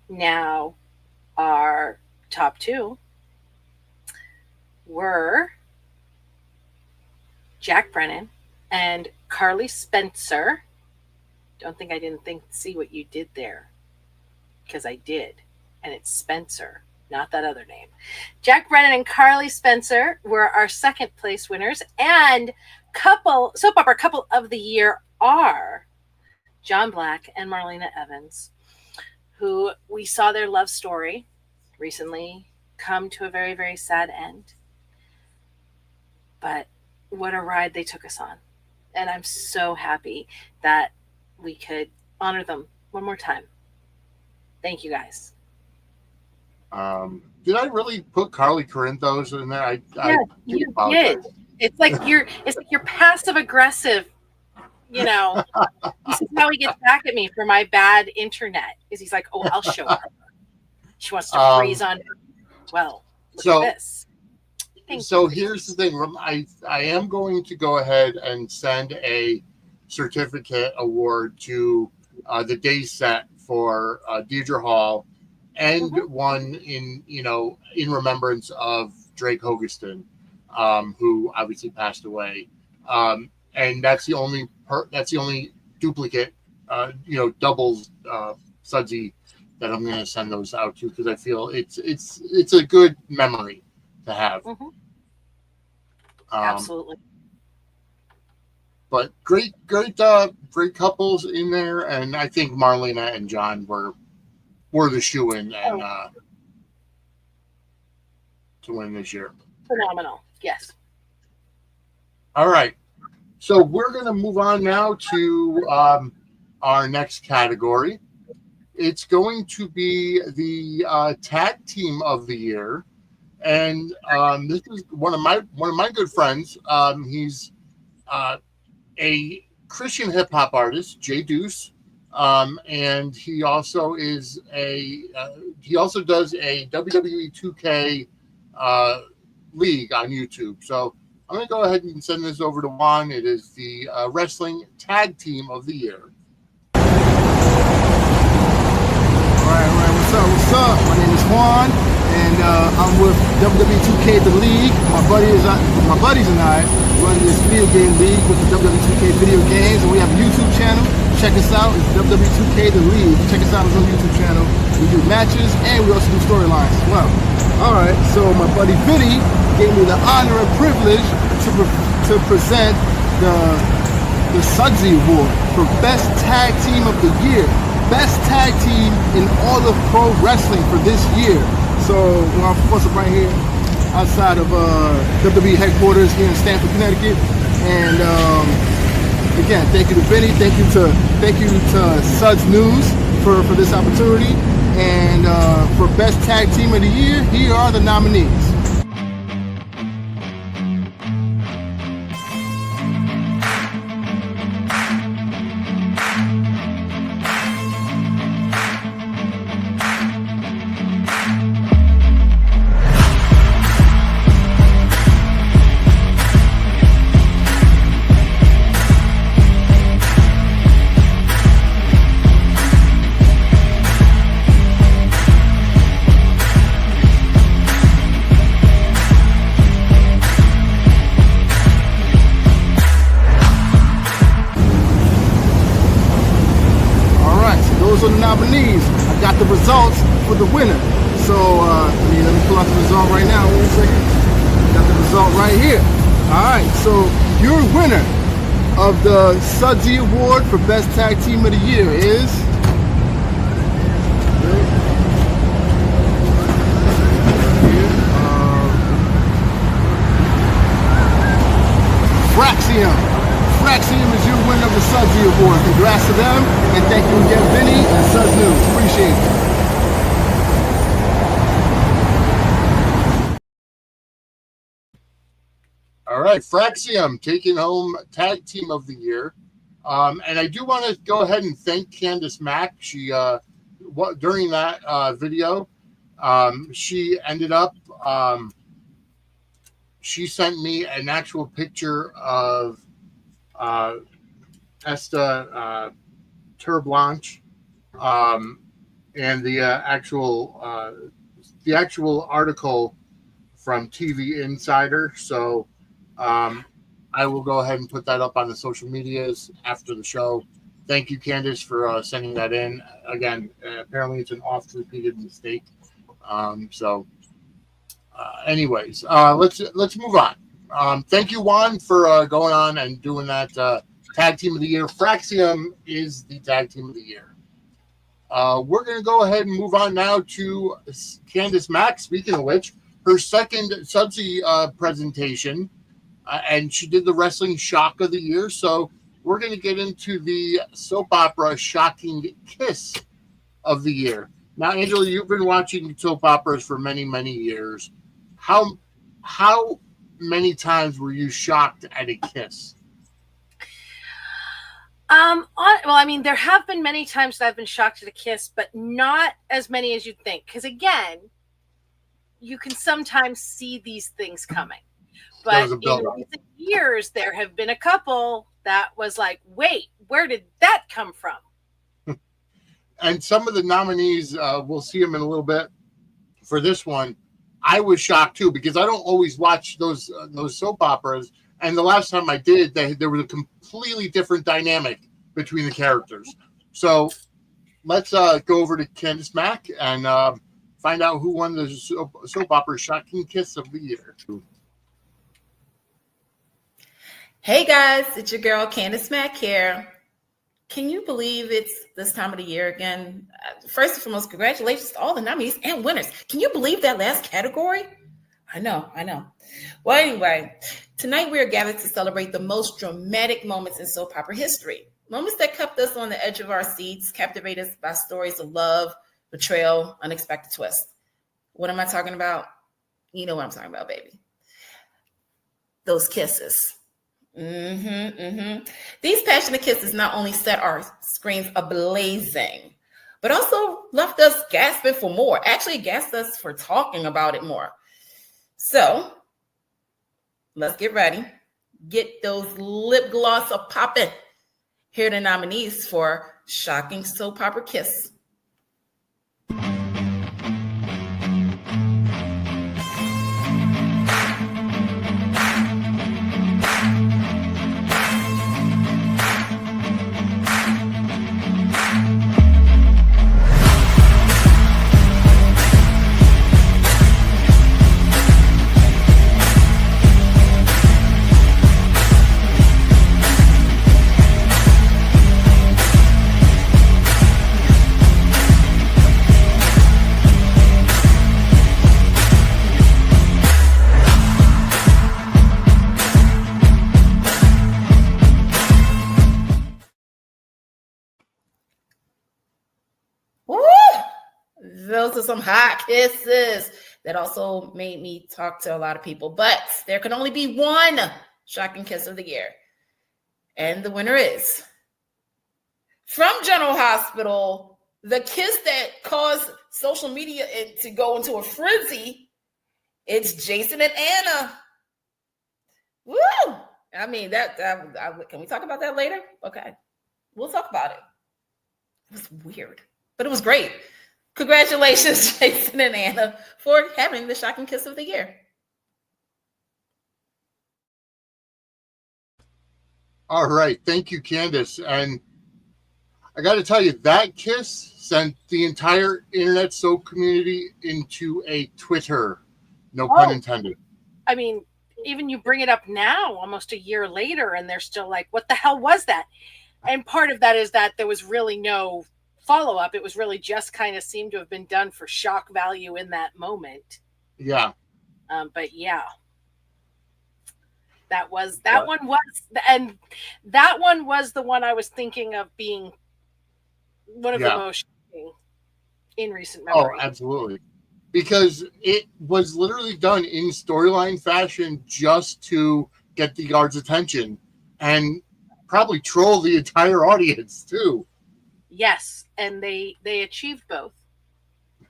Now, our top two were Jack Brennan and Carly Spencer. Don't think I didn't see what you did there, because I did, and it's Spencer, not that other name. Jack Brennan and Carly Spencer were our second place winners, and Soap Opera Couple of the Year are John Black and Marlena Evans, who we saw their love story recently come to a very, very sad end. But what a ride they took us on. And I'm so happy that we could honor them one more time. Thank you, guys. Did I really put Carly Corinthos in there? You did. It's like you're passive aggressive. This is how he gets back at me for my bad internet. Is he's like, oh, I'll show her. She wants to freeze on her. Well, look at this. So here's the thing. I am going to go ahead and send a certificate award to the day set for Deidre Hall, and one in remembrance of Drake Hogeston, who obviously passed away. And that's the only duplicate, doubles Sudsy that I'm going to send those out to, because I feel it's a good memory to have. Absolutely. But great couples in there, and I think Marlena and John were the shoe-in and to win this year. Phenomenal. Yes. All right. So we're going to move on now to our next category. It's going to be the tag team of the year, and this is one of my good friends. He's a Christian hip hop artist, Jay Deuce. and he also does a WWE 2K league on YouTube. So I'm going to go ahead and send this over to Juan. It is the Wrestling Tag Team of the Year. All right, what's up? My name is Juan, and I'm with WWE 2K The League. My buddies and I run this video game league with the WWE 2K video games, and we have a YouTube channel. Check us out. It's WWE 2K The League. Check us out on our YouTube channel. We do matches, and we also do storylines as well. All right, so my buddy Vinny gave me the honor and privilege to present the Sudsy Award for Best Tag Team of the Year. Best tag team in all of pro wrestling for this year. So I'm of course right here outside of WWE headquarters here in Stamford, Connecticut. And again, thank you to Vinny, thank you to Suds News for this opportunity. And for Best Tag Team of the Year, here are the nominees. Those are the nominees. I got the results for the winner. So let me pull out the result right now. 1 second. Got the result right here. All right. So your winner of the Sudsy Award for Best Tag Team of the Year is Fraxium. Fraxium is your winner of the Sudsy Award. Congrats to them, and thank you again, Vinny and Suds News. Appreciate it. All right, Fraxium taking home Tag Team of the Year. And I do want to go ahead and thank Candice Mack. She during that video, she ended up she sent me an actual picture of Esta Terre Blanche, and the actual article from TV Insider. So I will go ahead and put that up on the social medias after the show. Thank you, Candice, for sending that in. Again, apparently it's an oft-repeated mistake. Anyways, let's move on. Thank you, Juan, for going on and doing that Tag Team of the Year. Fraxium is the Tag Team of the Year. We're going to go ahead and move on now to Candice Mack. Speaking of which, her second Sudsy presentation, and she did the Wrestling Shock of the Year. So we're going to get into the soap opera Shocking Kiss of the Year. Now, Angela, you've been watching soap operas for many, many years. How many times were you shocked at a kiss? Well, I mean, there have been many times that I've been shocked at a kiss, but not as many as you'd think. Because again, you can sometimes see these things coming. But in recent years, there have been a couple that was like, wait, where did that come from? And some of the nominees, we'll see them in a little bit. For this one, I was shocked too, because I don't always watch those soap operas. And the last time I did, there was a completely different dynamic between the characters. So let's go over to Candice Mack and find out who won the soap opera Shocking Kiss of the Year. Hey guys, it's your girl Candice Mack here. Can you believe it's this time of the year again? First and foremost, congratulations to all the nominees and winners. Can you believe that last category? I know. Well, anyway, tonight we are gathered to celebrate the most dramatic moments in soap opera history. Moments that kept us on the edge of our seats, captivated us by stories of love, betrayal, unexpected twists. What am I talking about? You know what I'm talking about, baby. Those kisses. These passionate kisses not only set our screens ablazing, but also left us gasping for more. Actually, gasped us for talking about it more. So let's get ready. Get those lip gloss a popping. Here are the nominees for Shocking Soap Opera Kiss. Those are some hot kisses that also made me talk to a lot of people. But there can only be one shocking kiss of the year. And the winner is, from General Hospital, the kiss that caused social media to go into a frenzy. It's Jason and Anna. Woo! I mean, can we talk about that later? Okay. We'll talk about it. It was weird, but it was great. Congratulations, Jason and Anna, for having the shocking kiss of the year. All right. Thank you, Candace. And I got to tell you, that kiss sent the entire internet soap community into a Twitter. No pun intended. I mean, even you bring it up now, almost a year later, and they're still like, what the hell was that? And part of that is that there was really no follow-up. It was really just kind of seemed to have been done for shock value in that moment. Yeah. But yeah, that one was the one I was thinking of being one of the most shocking in recent memory. Oh, absolutely. Because it was literally done in storyline fashion just to get the guards' attention and probably troll the entire audience too. Yes, and they achieved both.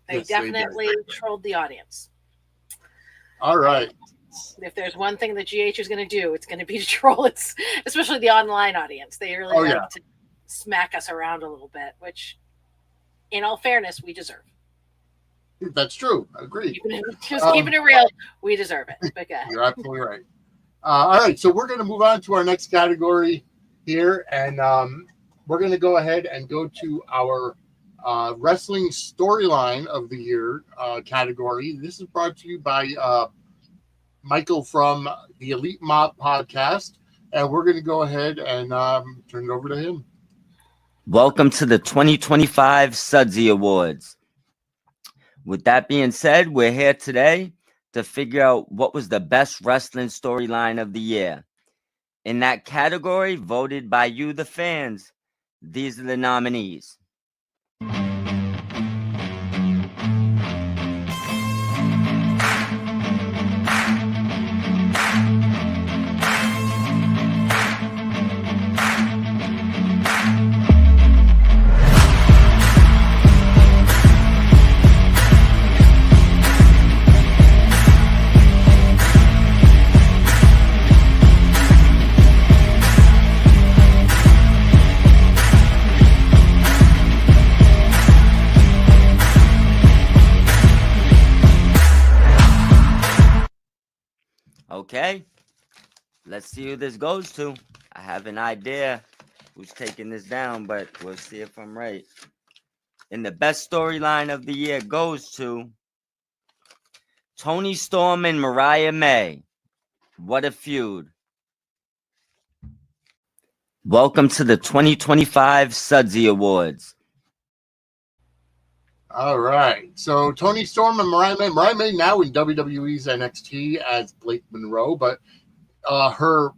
They definitely trolled the audience. All right. If there's one thing that GH is going to do, it's going to be to troll its, especially the online audience. They really like to smack us around a little bit, which, in all fairness, we deserve. That's true. I agree. Keeping it real, we deserve it. Okay. You're absolutely right. All right, so we're going to move on to our next category here, and we're going to go ahead and go to our wrestling storyline of the year category. This is brought to you by Michael from the Elite Mob podcast, and we're going to go ahead and turn it over to him. Welcome to the 2025 Sudsy Awards. With that being said, we're here today to figure out what was the best wrestling storyline of the year. In that category, voted by you, the fans, these are the nominees. Okay, let's see who this goes to. I have an idea who's taking this down, but we'll see if I'm right. And the best storyline of the year goes to Toni Storm and Mariah May. What a feud. Welcome to the 2025 Sudsy Awards. All right. So Toni Storm and Mariah May. Mariah May now in WWE's NXT as Blake Monroe, but her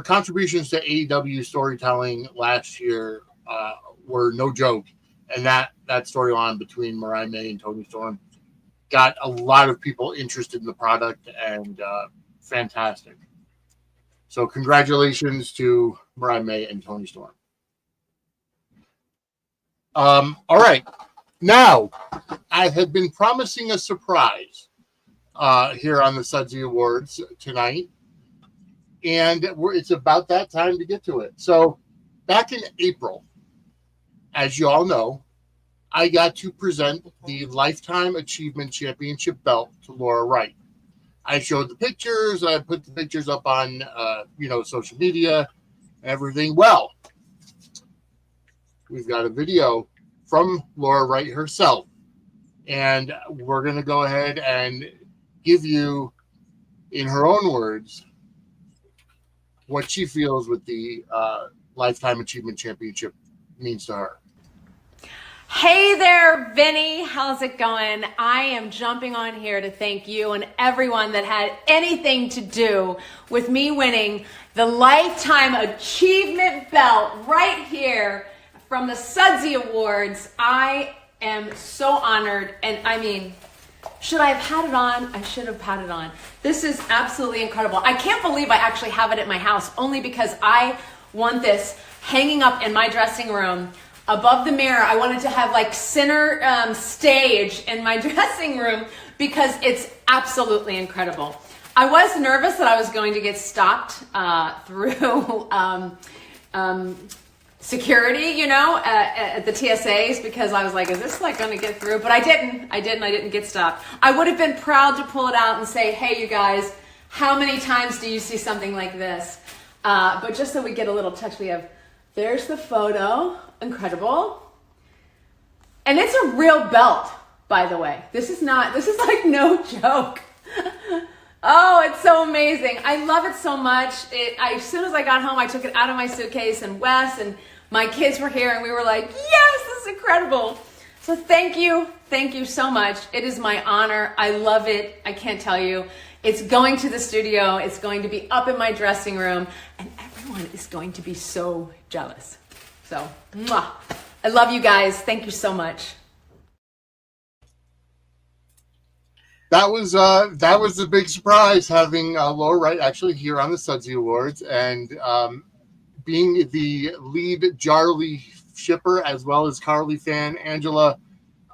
contributions to AEW storytelling last year were no joke. And that storyline between Mariah May and Toni Storm got a lot of people interested in the product, and fantastic. So congratulations to Mariah May and Tony Storm. All right. Now, I had been promising a surprise here on the Sudsy Awards tonight, and it's about that time to get to it. So back in April, as you all know, I got to present the Lifetime Achievement Championship belt to Laura Wright. I showed the pictures. I put the pictures up on, social media, everything. Well, we've got a video from Laura Wright herself, and we're going to go ahead and give you, in her own words, what she feels with the Lifetime Achievement Championship means to her. Hey there, Vinny. How's it going? I am jumping on here to thank you and everyone that had anything to do with me winning the Lifetime Achievement Belt right here from the Sudsy Awards. I am so honored, and I mean, should I have had it on? I should have had it on. This is absolutely incredible. I can't believe I actually have it at my house, only because I want this hanging up in my dressing room above the mirror. I wanted to have like center stage in my dressing room because it's absolutely incredible. I was nervous that I was going to get stopped through security, at the TSAs, because I was like, is this like going to get through? But I didn't get stopped. I would have been proud to pull it out and say, hey, you guys, how many times do you see something like this? But just so we get a little touch, there's the photo. Incredible. And it's a real belt, by the way. This is like no joke. Oh, it's so amazing. I love it so much. As soon as I got home, I took it out of my suitcase, and Wes and my kids were here, and we were like, yes, this is incredible. So thank you so much. It is my honor. I love it. I can't tell you. It's going to the studio. It's going to be up in my dressing room, and everyone is going to be so jealous. So, mwah. I love you guys. Thank you so much. That was the big surprise, having Laura Wright actually here on the Sudsy Awards, and being the lead Jarly shipper as well as Carly fan. Angela,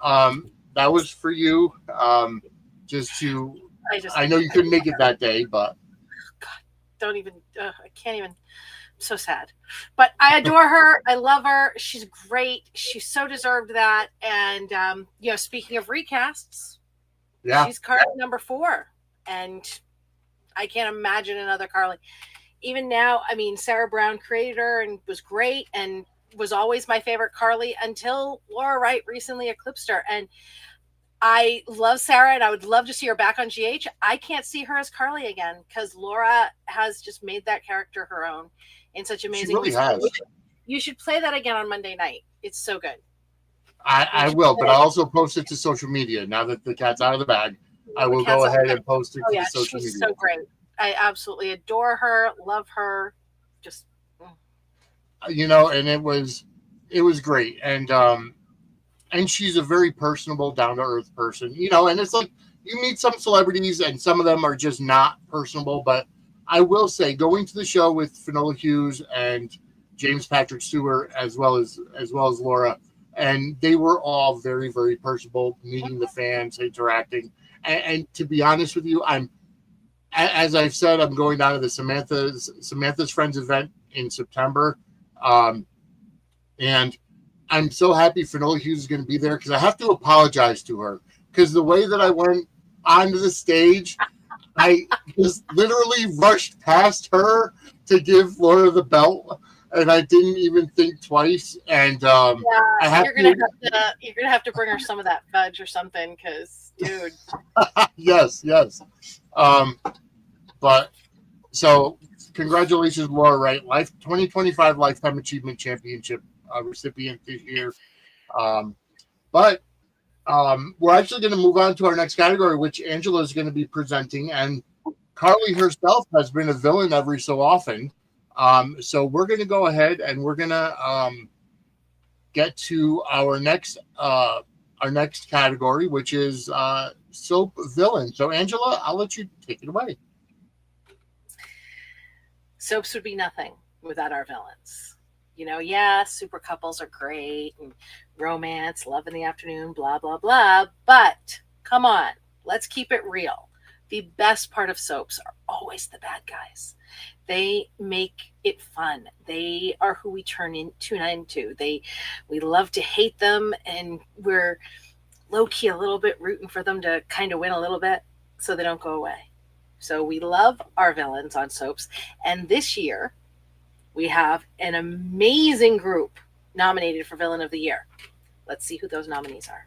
that was for you. I know you couldn't make it that day, but God, I can't even. So sad, but I adore her. I love her. She's great. She so deserved that. And speaking of recasts, she's Carly number 4, and I can't imagine another Carly. Even now, I mean, Sarah Brown created her and was great and was always my favorite Carly until Laura Wright recently eclipsed her. And I love Sarah, and I would love to see her back on GH. I can't see her as Carly again because Laura has just made that character her own in such amazing ways. She really has. You should play that again on Monday night. It's so good. I will, but I also post it to social media. Now that the cat's out of the bag, I will go ahead and post it to social media. She's so great. I absolutely adore her, love her. Just and it was great. And she's a very personable, down-to-earth person. And it's like you meet some celebrities and some of them are just not personable, but I will say, going to the show with Finola Hughes and James Patrick Stewart, as well as Laura, and they were all very, very personable, meeting the fans, interacting. And to be honest with you, as I've said, I'm going down to the Samantha's Friends event in September, and I'm so happy Finola Hughes is going to be there, because I have to apologize to her, because the way that I went onto the stage, I just literally rushed past her to give Laura the belt, and I didn't even think twice. And you're gonna have to bring her some of that fudge or something, because dude. yes. But so congratulations, Laura Wright, 2025 Lifetime Achievement Championship recipient this year. But we're actually going to move on to our next category, which Angela is going to be presenting, and Carly herself has been a villain every so often. So we're going to go ahead and we're going to get to our next category, which is soap villain. So Angela, I'll let you take it away. soaps would be nothing without our villains. You know, yeah, super couples are great and romance, love in the afternoon, blah, blah, blah. But come on, let's keep it real. The best part of soaps are always the bad guys. They make it fun. They are who we tune into. We love to hate them, and we're low key a little bit rooting for them to kind of win a little bit so they don't go away. So we love our villains on soaps. And this year, we have an amazing group nominated for Villain of the Year. Let's see who those nominees are.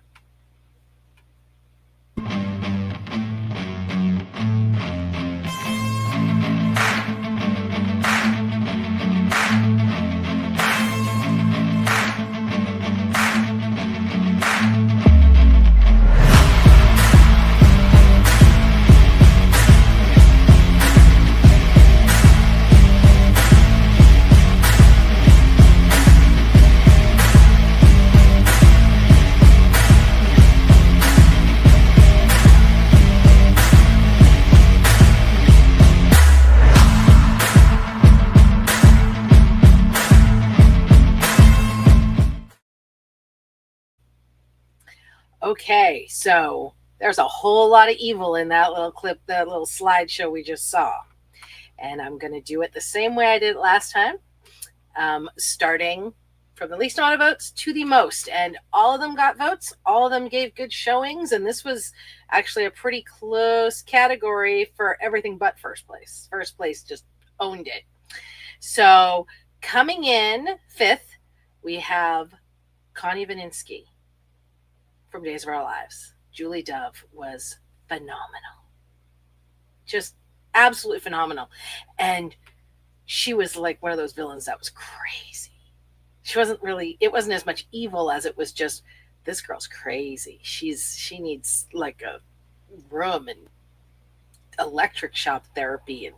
Okay, so there's a whole lot of evil in that little clip, that little slideshow we just saw. And I'm going to do it the same way I did it last time, starting from the least amount of votes to the most. And all of them got votes. All of them gave good showings. And this was actually a pretty close category for everything but first place. First place just owned it. So coming in fifth, we have Connie Vaninsky from Days of Our Lives. Julie Dove was phenomenal. Just absolutely phenomenal. And she was like one of those villains that was crazy. It wasn't as much evil as it was just, this girl's crazy. She needs like a room and electric shock therapy and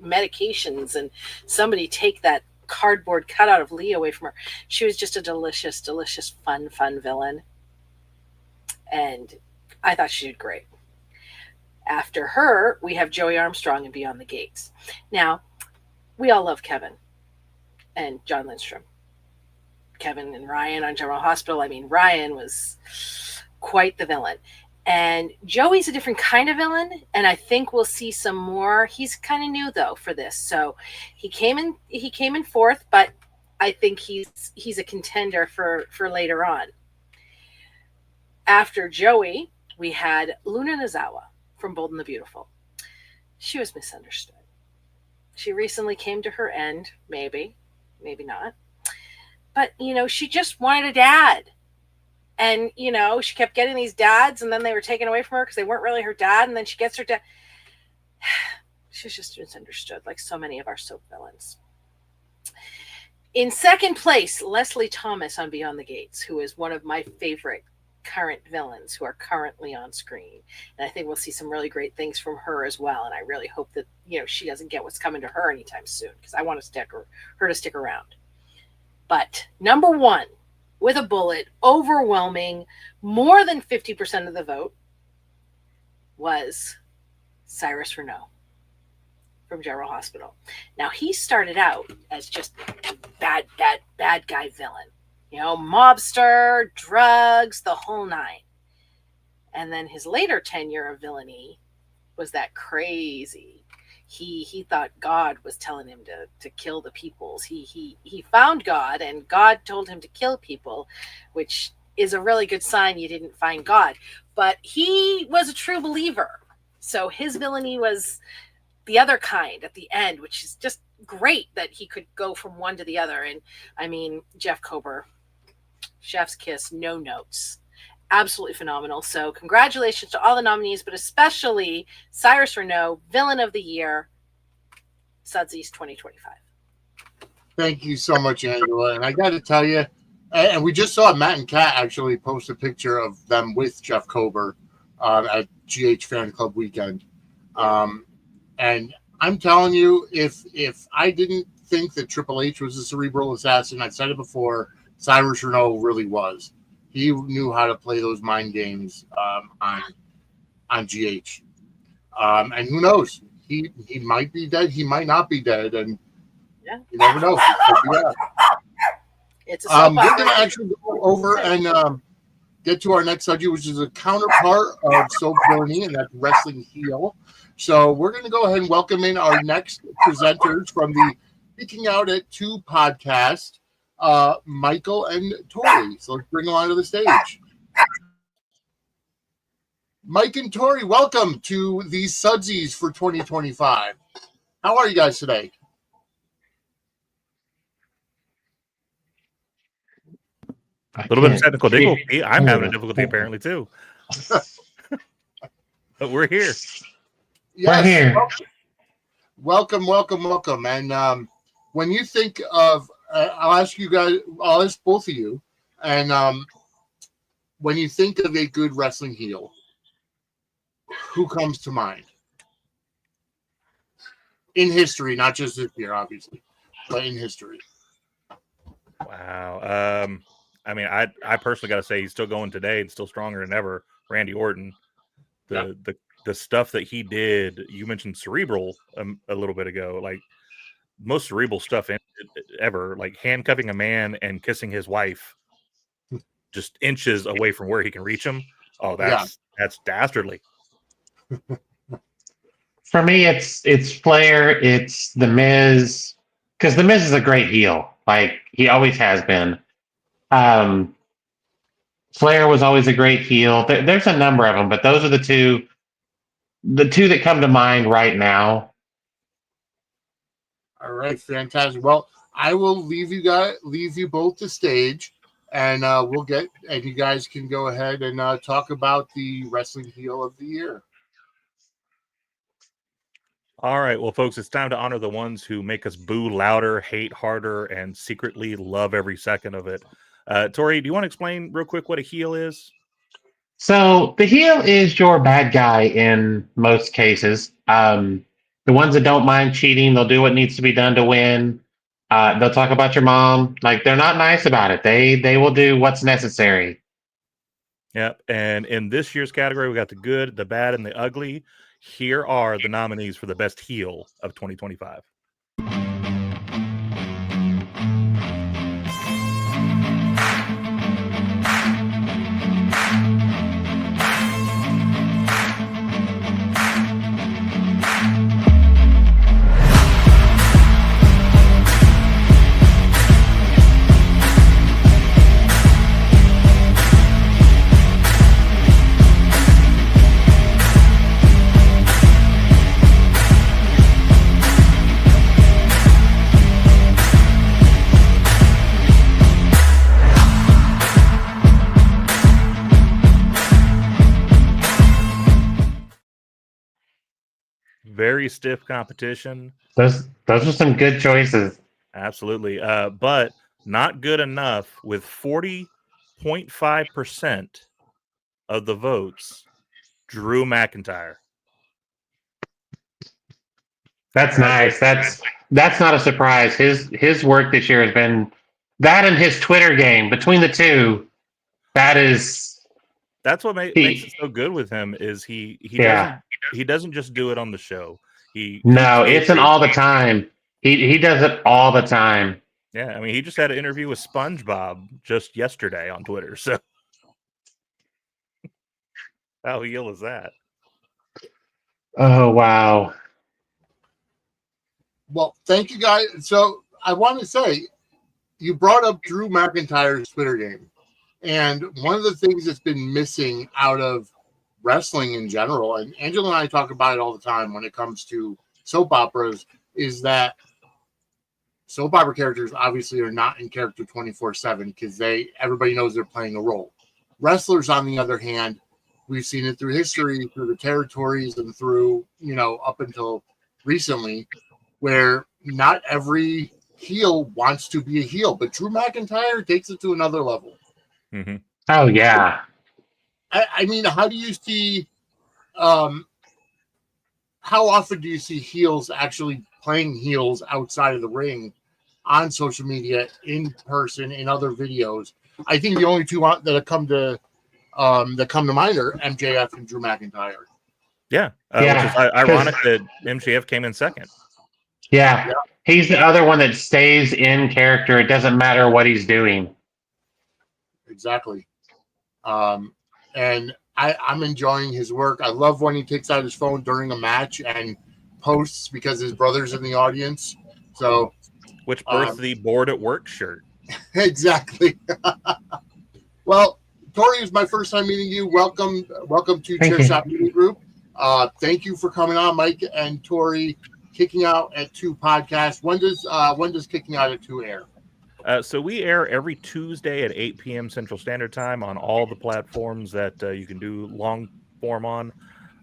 medications, and somebody take that cardboard cutout of Lee away from her. She was just a delicious, delicious, fun villain. And I thought she did great. After her, we have Joey Armstrong in Beyond the Gates. Now, we all love Kevin and John Lindstrom. Kevin and Ryan on General Hospital. I mean, Ryan was quite the villain. And Joey's a different kind of villain, and I think we'll see some more. He's kind of new though for this. So he came in fourth, but I think he's a contender for later on. After Joey, we had Luna Nozawa from Bold and the Beautiful. She was misunderstood. She recently came to her end, maybe not. But, she just wanted a dad. And, she kept getting these dads, and then they were taken away from her because they weren't really her dad, and then she gets her dad. She was just misunderstood, like so many of our soap villains. In second place, Leslie Thomas on Beyond the Gates, who is one of my favorite current villains who are currently on screen. And I think we'll see some really great things from her as well. And I really hope that, she doesn't get what's coming to her anytime soon, because I want her to stick around. But number one, with a bullet, overwhelming, more than 50% of the vote, was Cyrus Renaud from General Hospital. Now, he started out as just a bad guy villain. Mobster, drugs, the whole nine. And then his later tenure of villainy was that crazy. He thought God was telling him to kill the peoples. He found God, and God told him to kill people, which is a really good sign you didn't find God. But he was a true believer. So his villainy was the other kind at the end, which is just great that he could go from one to the other. And I mean, Jeff Kober, chef's kiss, no notes. Absolutely phenomenal. So congratulations to all the nominees, but especially Cyrus Renaud, Villain of the Year, Sudsies 2025. Thank you so much, Angela. And I got to tell you, and we just saw Matt and Kat actually post a picture of them with Jeff Kober at GH Fan Club Weekend. And I'm telling you, if I didn't think that Triple H was a cerebral assassin, I've said it before, Cyrus Renaud really was. He knew how to play those mind games on GH. And who knows? he might be dead. He might not be dead, and Yeah. you never know. It's a soap We're opera. going to actually go over and get to our next subject, which is a counterpart of Soap Journey, and that's Wrestling Heel. So we're going to go ahead and welcome in our next presenters from the Speaking Out at 2 podcast, Michael and Tori. So let's bring them onto the stage. Mike and Tori, welcome to the Sudsies for 2025. How are you guys today? A little bit of technical difficulty. I'm having a difficulty apparently too. But we're here. Yes, we're here. Welcome. And when you think of, I'll ask you guys, I'll ask both of you, and when you think of a good wrestling heel, who comes to mind? In history, not just this year, obviously, but in history. Wow. I mean, I personally got to say he's still going today and still stronger than ever. Randy Orton, the stuff that he did. You mentioned cerebral a little bit ago, like most cerebral stuff ever, like handcuffing a man and kissing his wife just inches away from where he can reach him. Oh, that's dastardly. For me, it's Flair, it's The Miz, because The Miz is a great heel, like he always has been. Flair was always a great heel. There's a number of them, but those are the two that come to mind right now. All right, fantastic. Well, I will leave you both the stage, and you guys can go ahead and talk about the wrestling heel of the year. All right, well, folks, it's time to honor the ones who make us boo louder, hate harder, and secretly love every second of it. Tori, do you want to explain real quick what a heel is? So the heel is your bad guy in most cases. The ones that don't mind cheating, they'll do what needs to be done to win. They'll talk about your mom. Like, they're not nice about it. They will do what's necessary. Yep. And in this year's category, we got the good, the bad, and the ugly. Here are the nominees for the best heel of 2025. Very stiff competition. Those are some good choices. Absolutely. But not good enough with 40.5% of the votes. Drew McIntyre. That's nice. That's not a surprise. His work this year has been that and his Twitter game. Between the two, that's what makes it so good with him is he doesn't just do it on the show. It's an all the time. He does it all the time. Yeah, I mean, he just had an interview with SpongeBob just yesterday on Twitter. So how heel is that? Oh wow. Well, thank you guys. So I want to say, you brought up Drew McIntyre's Twitter game. And one of the things that's been missing out of wrestling in general, and Angela and I talk about it all the time when it comes to soap operas, is that soap opera characters obviously are not in character 24/7 because everybody knows they're playing a role. Wrestlers, on the other hand, we've seen it through history, through the territories, and through, up until recently, where not every heel wants to be a heel, but Drew McIntyre takes it to another level. Mm-hmm. Oh yeah. I mean, how do you see? How often do you see heels actually playing heels outside of the ring, on social media, in person, in other videos? I think the only two that come to mind are MJF and Drew McIntyre. Yeah, Yeah, which is ironic that MJF came in second. Yeah. He's the other one that stays in character. It doesn't matter what he's doing. Exactly. And I'm enjoying his work. I love when he takes out his phone during a match and posts because his brother's in the audience. So, which birthed the bored at work shirt. Exactly. Well, Tori, it's my first time meeting you. Welcome to Thank Chair you. Shot Media Group. Thank you for coming on, Mike and Tori. Kicking Out at 2 podcast. When does Kicking Out at 2 air? So we air every Tuesday at 8 p.m. Central Standard Time on all the platforms that you can do long form on.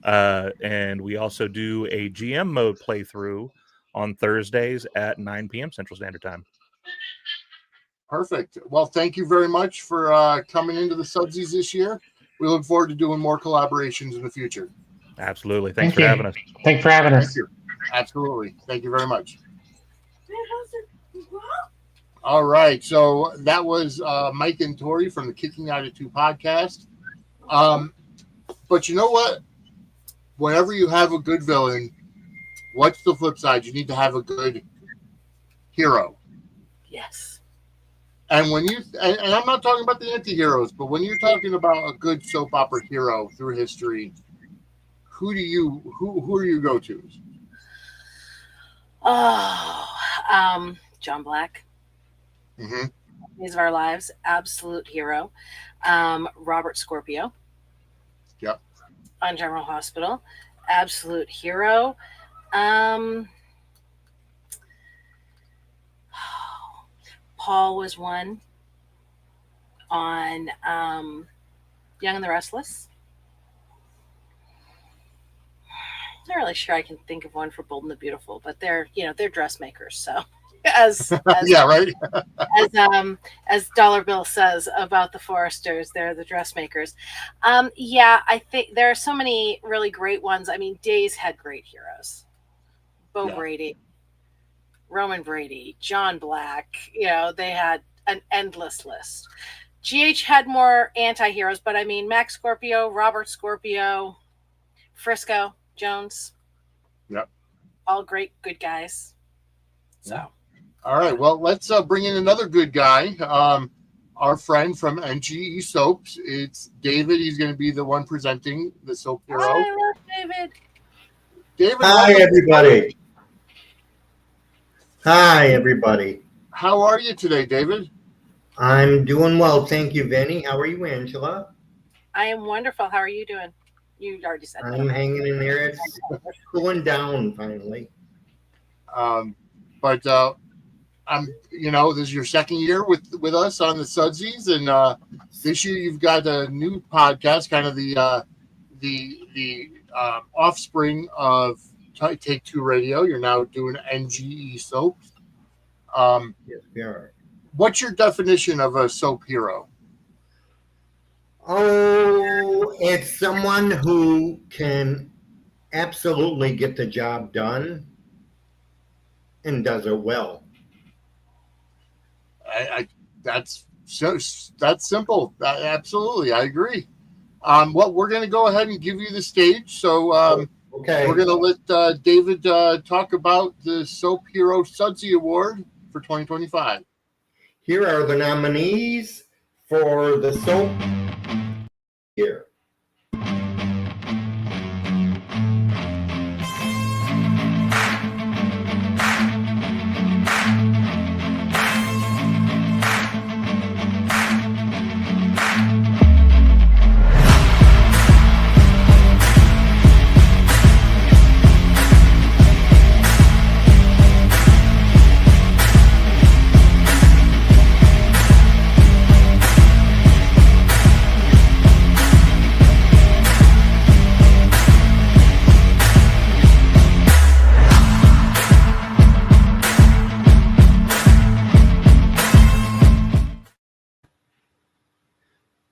And we also do a GM mode playthrough on Thursdays at 9 p.m. Central Standard Time. Perfect. Well, thank you very much for coming into the Sudsies this year. We look forward to doing more collaborations in the future. Absolutely. Thanks for having us. Thanks for having us. Thank you. Absolutely. Thank you very much. All right. So that was Mike and Tori from the Kicking Out at 2 podcast. But you know what? Whenever you have a good villain, what's the flip side? You need to have a good hero. Yes. And when and I'm not talking about the anti-heroes, but when you're talking about a good soap opera hero through history, who are your go-tos? Oh, John Black. Mm-hmm. Days of Our Lives, absolute hero. Robert Scorpio. Yep. On General Hospital, absolute hero. Paul was one on Young and the Restless. Not really sure I can think of one for Bold and the Beautiful, but they're dressmakers. So as yeah, right. as Dollar Bill says about the Foresters, they're the dressmakers. Yeah, I think there are so many really great ones. I mean, Days had great heroes. Bo Brady, Roman Brady, John Black. They had an endless list. GH had more anti-heroes, but I mean, Max Scorpio, Robert Scorpio, Frisco, Jones. Yep. All great, good guys. So. All right. Well, let's bring in another good guy. Our friend from NGE Soaps. It's David. He's going to be the one presenting the soap hero. Hi, I love David. David. Hi, everybody. Hi, everybody. How are you today, David? I'm doing well. Thank you, Vinny. How are you, Angela? I am wonderful. How are you doing? You already said that. I'm hanging in there. It's cooling down finally. But this is your second year with us on the Sudsies, and this year you've got a new podcast, kind of the offspring of Take Two Radio. You're now doing NGE Soaps. Yes, we are. What's your definition of a soap hero? Oh, it's someone who can absolutely get the job done and does it well. That's simple. Absolutely, I agree. Well, we're going to go ahead and give you the stage. So okay, we're going to let David talk about the Soap Hero Sudsy Award for 2025. Here are the nominees for the soap here.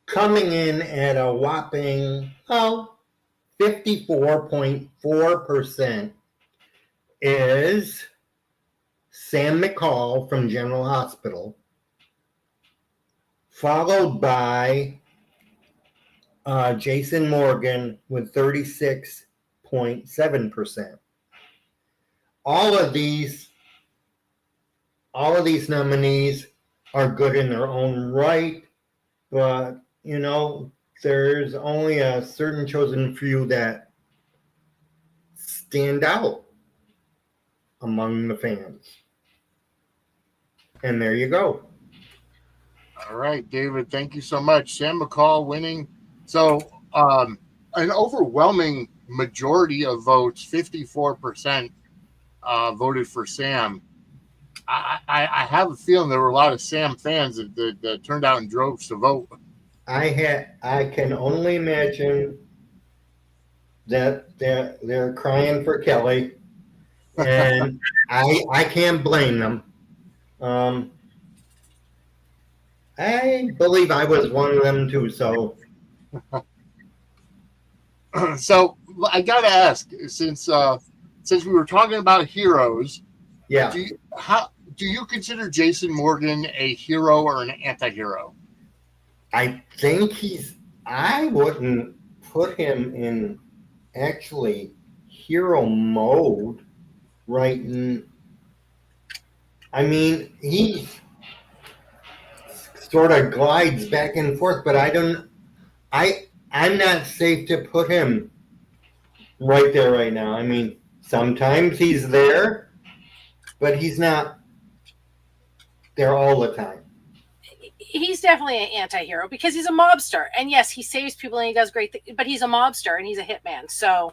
Coming in at a whopping 54.4% is Sam McCall from General Hospital, followed by Jason Morgan with 36.6%. 8.7%. All of these nominees are good in their own right, but you know, there's only a certain chosen few that stand out among the fans. And there you go. All right, David, thank you so much. Sam McCall winning. So an overwhelming majority of votes, 54%, voted for Sam. I have a feeling there were a lot of Sam fans that turned out in droves to vote. I can only imagine that they're crying for Kelly, and I can't blame them. I believe I was one of them too. So, so I got to ask, since we were talking about heroes, yeah, do you consider Jason Morgan a hero or an anti-hero? I think I wouldn't put him in actually hero mode right now. I mean, he sort of glides back and forth, but I'm not safe to put him right there right now. I mean, sometimes he's there, but he's not there all the time. He's definitely an anti-hero because he's a mobster. And yes, he saves people and he does great things, but he's a mobster and he's a hitman. So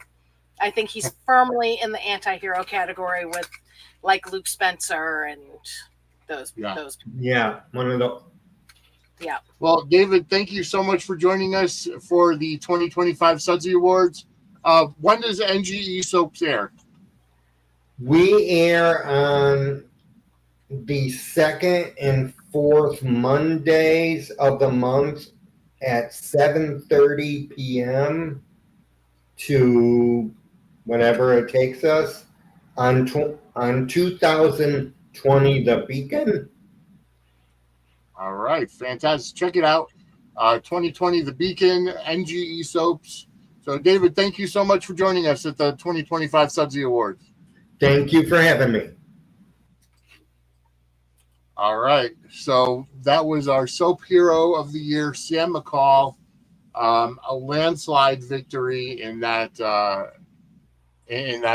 I think he's firmly in the anti-hero category with like Luke Spencer and those. Yeah, one of those. Yeah. Well, David, thank you so much for joining us for the 2025 Sudsy Awards. When does NGE Soaps air? We air on the second and fourth Mondays of the month at 7:30 p.m. to whatever it takes us on 2020 The Beacon. All right, fantastic. Check it out. 2020 The Beacon, NGE Soaps. So, David, thank you so much for joining us at the 2025 Sudsy Awards. Thank you for having me. All right, so that was our Soap Hero of the Year, Sam McCall. A landslide victory in that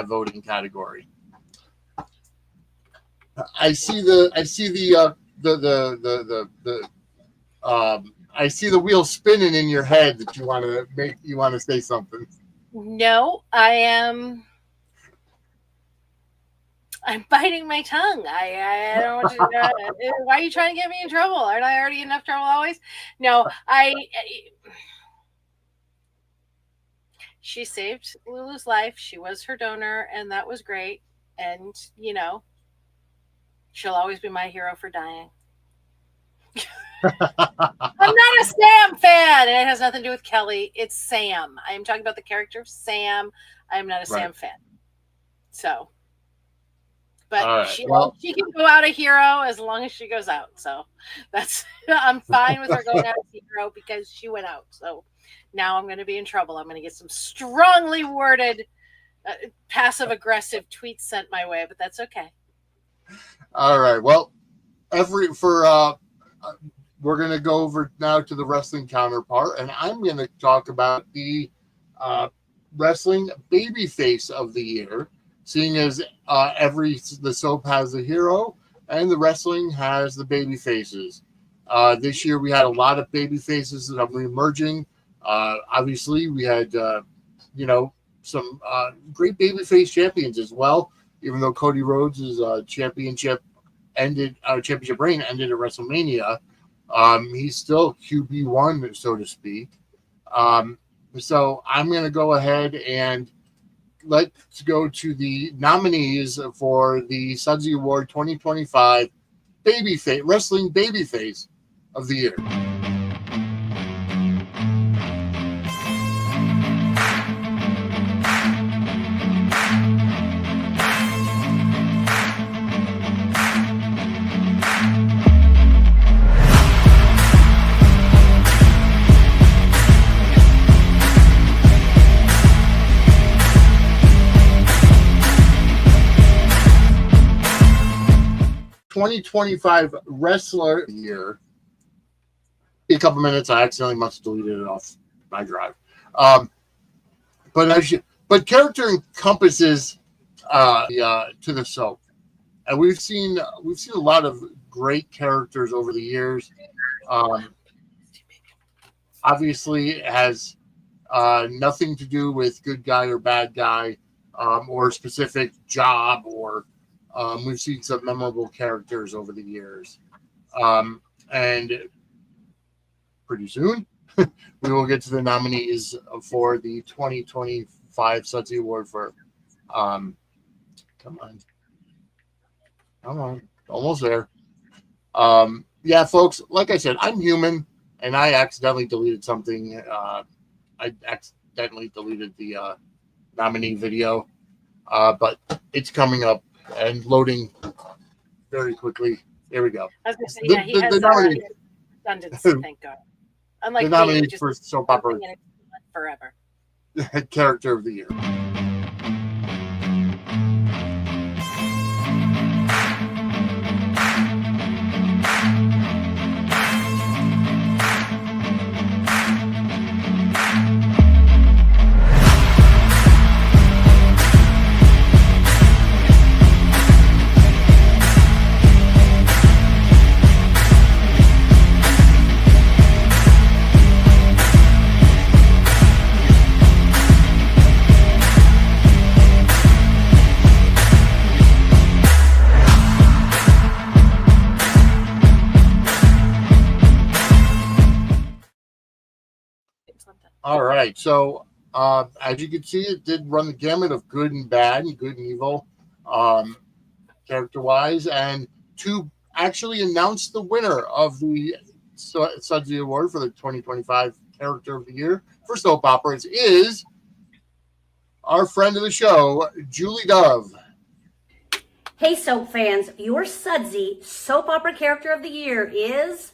voting category. I see the wheel spinning in your head that you want to say something. No, I'm biting my tongue. I don't want to. Why are you trying to get me in trouble? Aren't I already in enough trouble always? No, she saved Lulu's life. She was her donor, and that was great. And you know, she'll always be my hero for dying. I'm not a Sam fan, and it has nothing to do with Kelly. It's Sam. I am talking about the character of Sam. I am not a Sam fan. So, but she can go out a hero as long as she goes out. So that's I'm fine with her going out as a hero because she went out. So now I'm going to be in trouble. I'm going to get some strongly worded, passive aggressive tweets sent my way, but that's okay. All right. Well, we're going to go over now to the wrestling counterpart, and I'm going to talk about the wrestling babyface of the year, seeing as the soap has a hero and the wrestling has the baby faces. This year we had a lot of baby faces that are emerging. Obviously, we had some great babyface champions as well. Even though Cody Rhodes' championship reign ended at WrestleMania, he's still QB1, so to speak. So I'm going to go ahead and let's go to the nominees for the Sudsy Award 2025 Wrestling Babyface of the Year. 2025 Wrestler of the Year. A couple minutes, I accidentally must have deleted it off my drive. But character encompasses to the soap, and we've seen a lot of great characters over the years. Obviously, it has nothing to do with good guy or bad guy, or a specific job, or we've seen some memorable characters over the years, and pretty soon we will get to the nominees for the 2025 Sudsy Award for come on, almost there. Yeah, folks, like I said, I'm human, and I accidentally deleted something. I accidentally deleted the nominee video, but it's coming up and loading very quickly. There we go. I was going to say, yeah, he has redundancy, thank God. Unlike the nominee just for soap opera forever. Character of the Year. All right, so as you can see, it did run the gamut of good and bad, and good and evil, character-wise, and to actually announce the winner of the Sudsy Award for the 2025 Character of the Year for soap operas is our friend of the show, Julie Dove. Hey, soap fans, your Sudsy Soap Opera Character of the Year is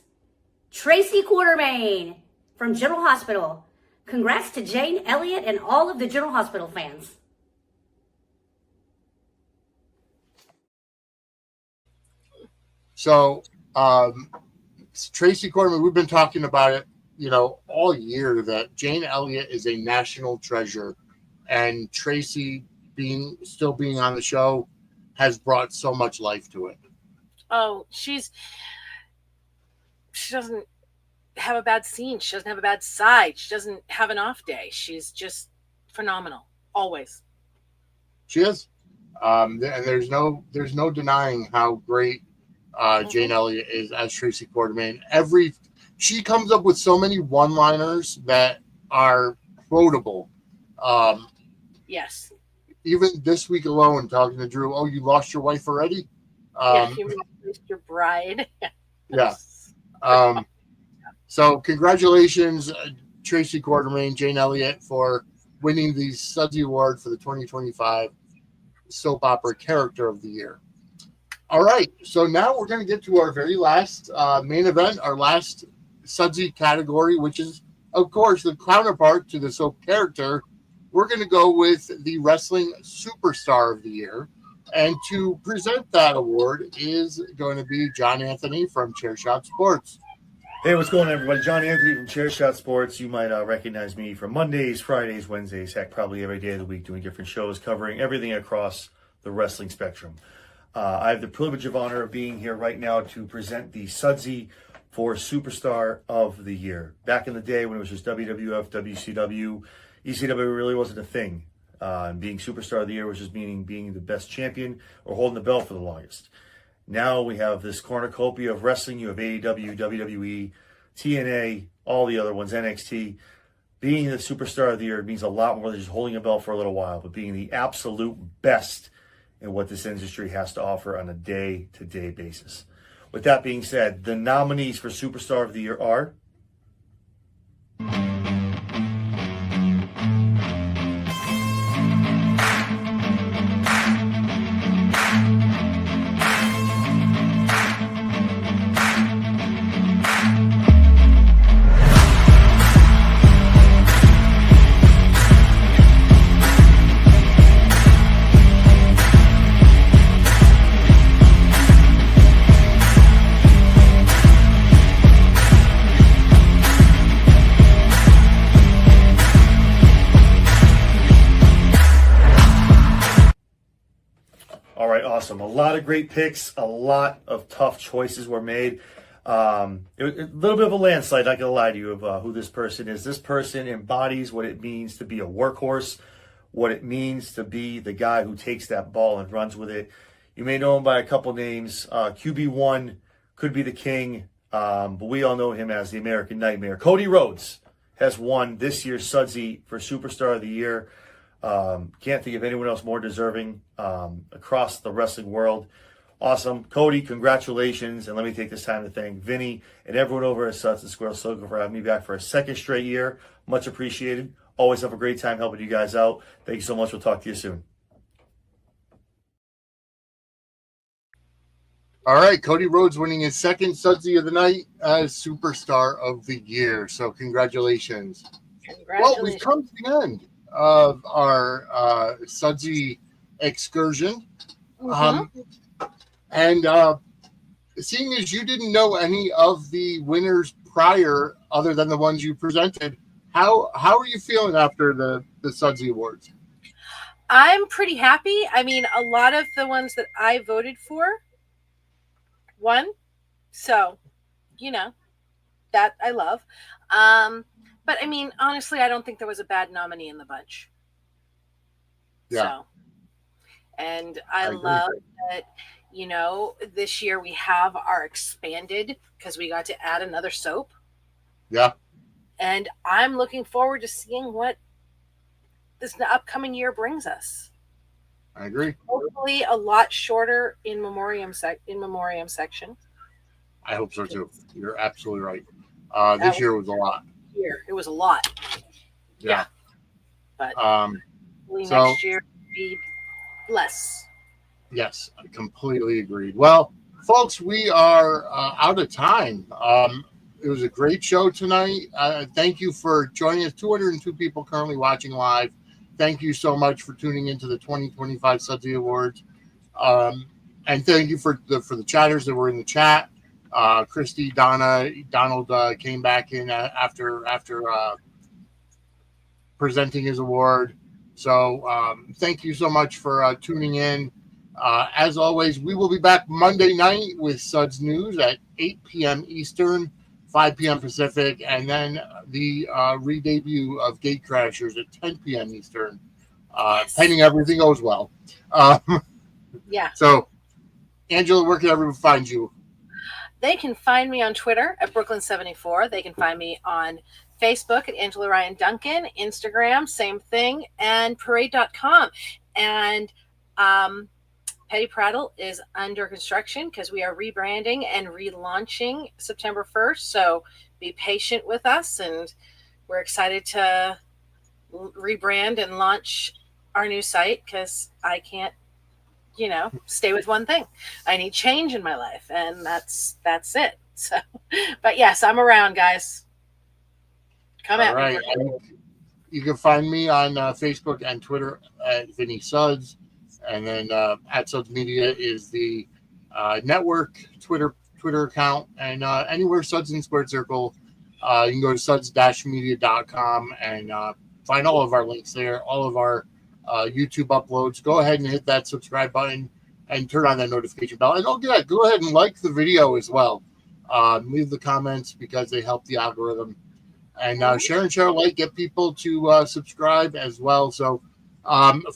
Tracy Quartermain from General Hospital. Congrats to Jane Elliott and all of the General Hospital fans. So, Tracy Quartermain, we've been talking about it, all year, that Jane Elliott is a national treasure, and Tracy still being on the show has brought so much life to it. Oh, she doesn't have a bad scene. She doesn't have a bad side. She doesn't have an off day. She's just phenomenal, always. She is. And there's no denying how great Jane Elliott is as Tracy Quartermain. She comes up with so many one-liners that are quotable. Yes. Even this week alone, talking to Drew, you lost your wife already? You lost your bride. Yeah. So congratulations, Tracy Quartermain, Jane Elliott, for winning the Sudsy Award for the 2025 Soap Opera Character of the Year. All right, so now we're going to get to our very last main event, our last Sudsy category, which is, of course, the counterpart to the soap character. We're going to go with the Wrestling Superstar of the Year. And to present that award is going to be John Anthony from Chairshot Sports. Hey, what's going on, everybody? John Anthony from Chairshot Sports. You might recognize me from Mondays, Fridays, Wednesdays, heck, probably every day of the week, doing different shows, covering everything across the wrestling spectrum. I have the privilege of honor of being here right now to present the Sudsy for Superstar of the Year. Back in the day when it was just WWF, WCW, ECW really wasn't a thing. And being Superstar of the Year was just meaning being the best champion or holding the belt for the longest. Now we have this cornucopia of wrestling. You have AEW, WWE, TNA, all the other ones, NXT. Being the Superstar of the Year means a lot more than just holding a belt for a little while, but being the absolute best in what this industry has to offer on a day-to-day basis. With that being said, the nominees for Superstar of the Year are... lot of great picks. A lot of tough choices were made. A little bit of a landslide, not going to lie to you, of who this person is. This person embodies what it means to be a workhorse, what it means to be the guy who takes that ball and runs with it. You may know him by a couple names. QB1 could be the king, but we all know him as the American Nightmare. Cody Rhodes has won this year's Sudsy for Superstar of the Year. Can't think of anyone else more deserving across the wrestling world. Awesome. Cody, congratulations. And let me take this time to thank Vinny and everyone over at Suds and Squirrel Circle for having me back for a second straight year. Much appreciated. Always have a great time helping you guys out. Thank you so much. We'll talk to you soon. All right, Cody Rhodes winning his second Sudsy of the night as Superstar of the Year. So congratulations. Well, we've come to the end of our Sudsy excursion. And seeing as you didn't know any of the winners prior, other than the ones you presented, how are you feeling after the Sudsy Awards? I'm pretty happy. I mean, a lot of the ones that I voted for won. So, you know, that I love. But I mean, honestly, I don't think there was a bad nominee in the bunch. Yeah. So, and I love that, you know, this year we have our expanded because we got to add another soap. Yeah. And I'm looking forward to seeing what this upcoming year brings us. I agree. Hopefully a lot shorter in memoriam section. I hope so too. You're absolutely right. This year was a lot. It was a lot. Yeah. But hopefully so, next year will be less. Yes, I completely agreed. Well, folks, we are out of time. It was a great show tonight. Thank you for joining us. 202 people currently watching live. Thank you so much for tuning into the 2025 Sudsy Awards. And thank you for the chatters that were in the chat. Christy, Donna, Donald came back in after presenting his award. So thank you so much for tuning in. As always, we will be back Monday night with Suds News at 8 p.m. Eastern, 5 p.m. Pacific, and then the re-debut of Gate Crashers at 10 p.m. Eastern, pending everything goes well. Yeah. So, Angela, where can everyone find you? They can find me on Twitter at Brooklyn74. They can find me on Facebook at Angela Ryan Duncan, Instagram, same thing, and parade.com. And Petty Prattle is under construction because we are rebranding and relaunching September 1st. So be patient with us, and we're excited to rebrand and launch our new site because I can't, you know, stay with one thing. I need change in my life, and that's it. So, but yes, I'm around, guys. Come at me. You can find me on Facebook and Twitter at Vinny Suds. And then at Suds Media is the network Twitter account. And anywhere Suds and Squared Circle, you can go to suds-media.com and find all of our links there, all of our YouTube uploads. Go ahead and hit that subscribe button and turn on that notification bell. And go ahead and like the video as well. Leave the comments because they help the algorithm. And share, like, get people to subscribe as well. So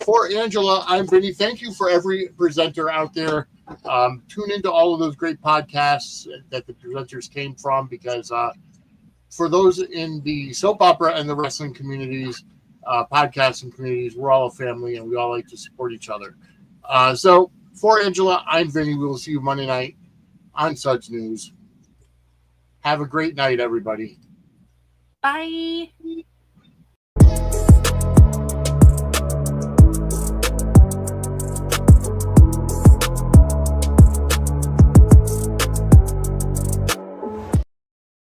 for Angela, I'm Vinny. Thank you for every presenter out there. Tune into all of those great podcasts that the presenters came from, because for those in the soap opera and the wrestling communities, podcasting communities, we're all a family and we all like to support each other. So for Angela, I'm Vinny. We will see you Monday night on Suds News. Have a great night, everybody. Bye.